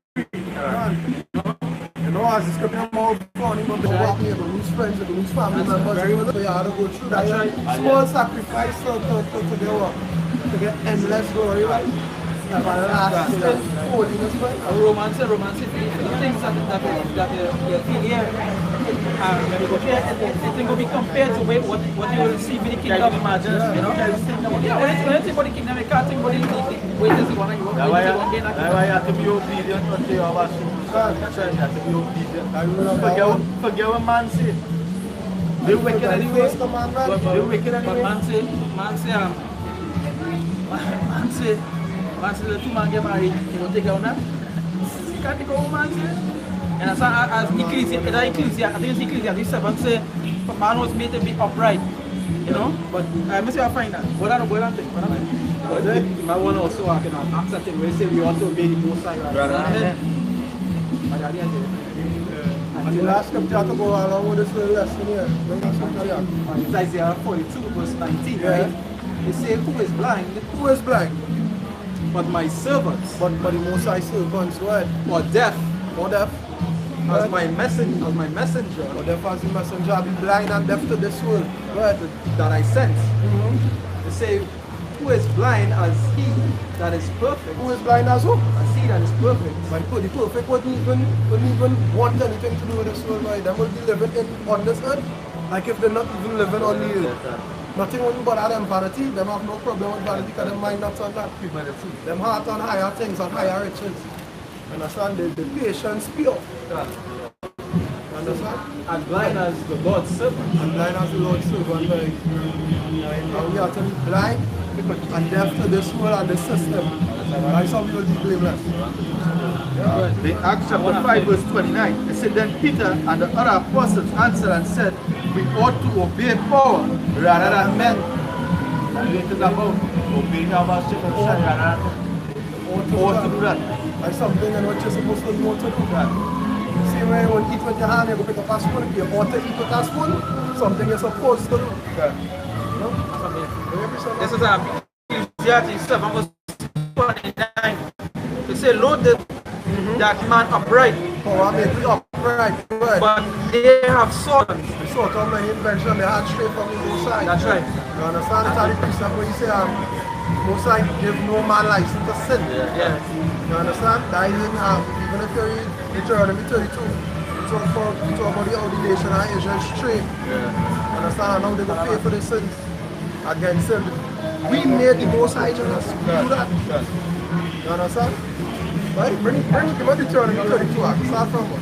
You know, as it's coming more funny, but the walking, you lose friends, you lose family members, you have to go through that. Small sacrifice to their work, to get endless glory, right? Holiness, right? romance, the things that you feel here, when you go here, it will be compared to what you will receive in the kingdom. Imagine, you know? Yeah, when you think about the kingdom, you can't think about the way does it want to go. that's why you have to be obedient unto your master. You have to be obedient. Forget what man say. They wicked anyway. They wicked But anyway. man say the two man get married, you don't take out that. You can't take out man say. And as Ecclesia, I think it's Ecclesia, this seven say, man was made to be upright, you know. But I must say I find that. What are the thing? But then I want to also ask that thing where you say we also obey the Most High. And the last scripture to go along with this little lesson here. Bring that scripture here. And it's Isaiah 42 verse 19, Yeah. right? They say, who is blind? Who is blind? But my servants, But the Most High servants, what? or deaf, Or deaf? as my messenger, Or deaf as the messenger, be blind and deaf to this world. Right? that I sent. They say, who is blind as he that is perfect? Who is blind as who? As he that is perfect. But the perfect wouldn't even want anything to do with this world, right? They will be living on this earth. Like if they're not even living on the earth. Nothing wouldn't bother them vanity. Them have no problem with vanity because their mind not on that. Them heart on higher things, on higher riches. Understand? The patience pure. Understand? And blind as the Lord's servant. And blind as the Lord's servant, right? And we have to be blind and deaf to this world and this system. That's how we will be blameless. In Acts chapter 5 verse 29, it said, then Peter and the other apostles answered and said, we ought to obey power rather than men. And it is about obeying our master rather than ought to do that. Like something in which you're supposed to do to do that. Same way when you eat with your hand, you go pick up a spoon. If you ought to eat with a spoon, something you're supposed to do. You know? This is Ecclesiastes 7 verse 29. It says, Lord, that man upright. Power make you up. Right, right. But they have swords. The sort of my invention, they had straight from the Most High. That's right. You understand? It's how the precept where you say, Most High give no man license to sin. Yeah. You understand? That is in, even if you read Deuteronomy 32, talk about the ordination of Israel straight. You understand? And now they go pay for their sins against him. We made the Most High just do that. You understand? Right? Bring the Deuteronomy 32 out. Start from what?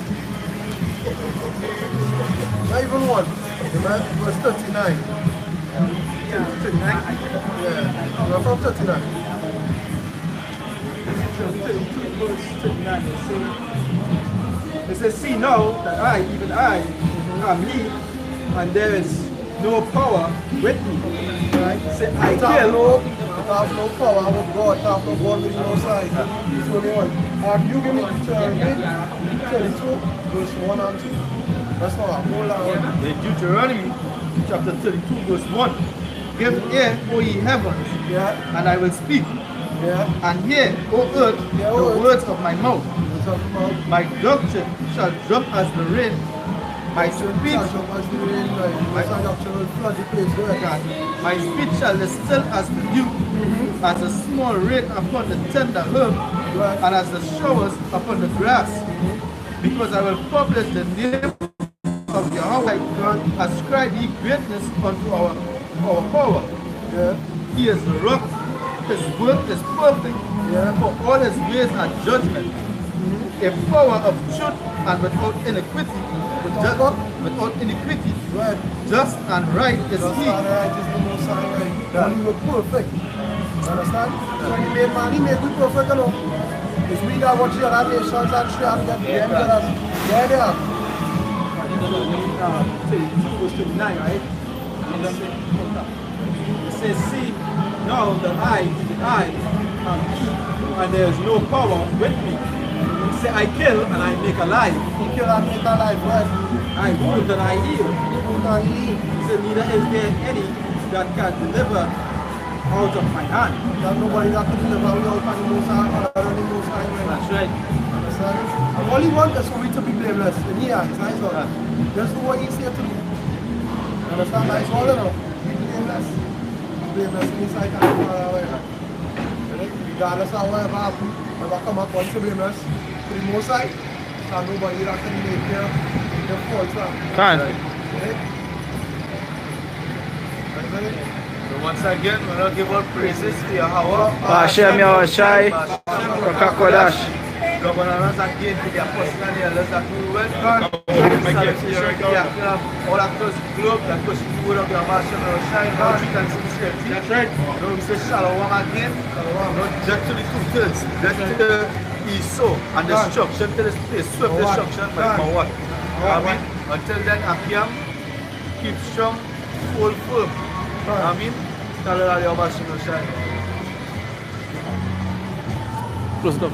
Not even one. Verse 39. Yeah, 39. Yeah. We're from 39. 32 verse 39. It says, see now that I, even I, am he, and there is no power with me. Right? Say, I kill. Have no power with God, have no God with no side. It's only one. You give me 32, verse 1 and 2. That's not a whole lot. Deuteronomy chapter 32 verse 1. Give ear, O ye heavens, and I will speak. And hear, O earth, the words of my mouth. My doctrine shall drop as the rain. My speech shall distill as the dew, as a small rain upon the tender herb, and as the showers upon the grass. Because I will publish the name of Yahweh, ascribe ye greatness unto our power. He is the rock, his work is perfect, for all his ways are judgment. A power of truth and without iniquity. Without iniquity, just and right is he. When we were perfect, understand? When he made man, he made we perfect, you know. It's we that watch the other nations and try and get there they are. 32 verse 29, right? It says, see now that I am he, and there is no power with me. Say, I kill and I make alive. He kill and make alive, right? I wound and I heal. So neither is there any that can deliver out of my hand. There's nobody that can deliver without the Most High, other than the Most High. That's right. Understand? And all he wants is for me to be blameless in his eyes. That's all. Just do what he said to me. Understand? That's all I know. Be blameless. Be blameless in his sight and do whatever. Regardless of whatever happens, never come up once to blameless. To the Most High, and nobody that can make their faults wrong. So once again, we're going to give our praises to Yahweh. Hashem Yahushai, Kodash. Governors again to the apostles and the elders that we welcome. All across the globe that push the word of the Hashem Yahushai, now treat and sincerity. That's right. So we say shalom again, not just to the two-thirds, just to the so and destruction to this place, swift destruction by power. Amen. Until then, Akiam, keep strong, hold firm. Amen. Close it up.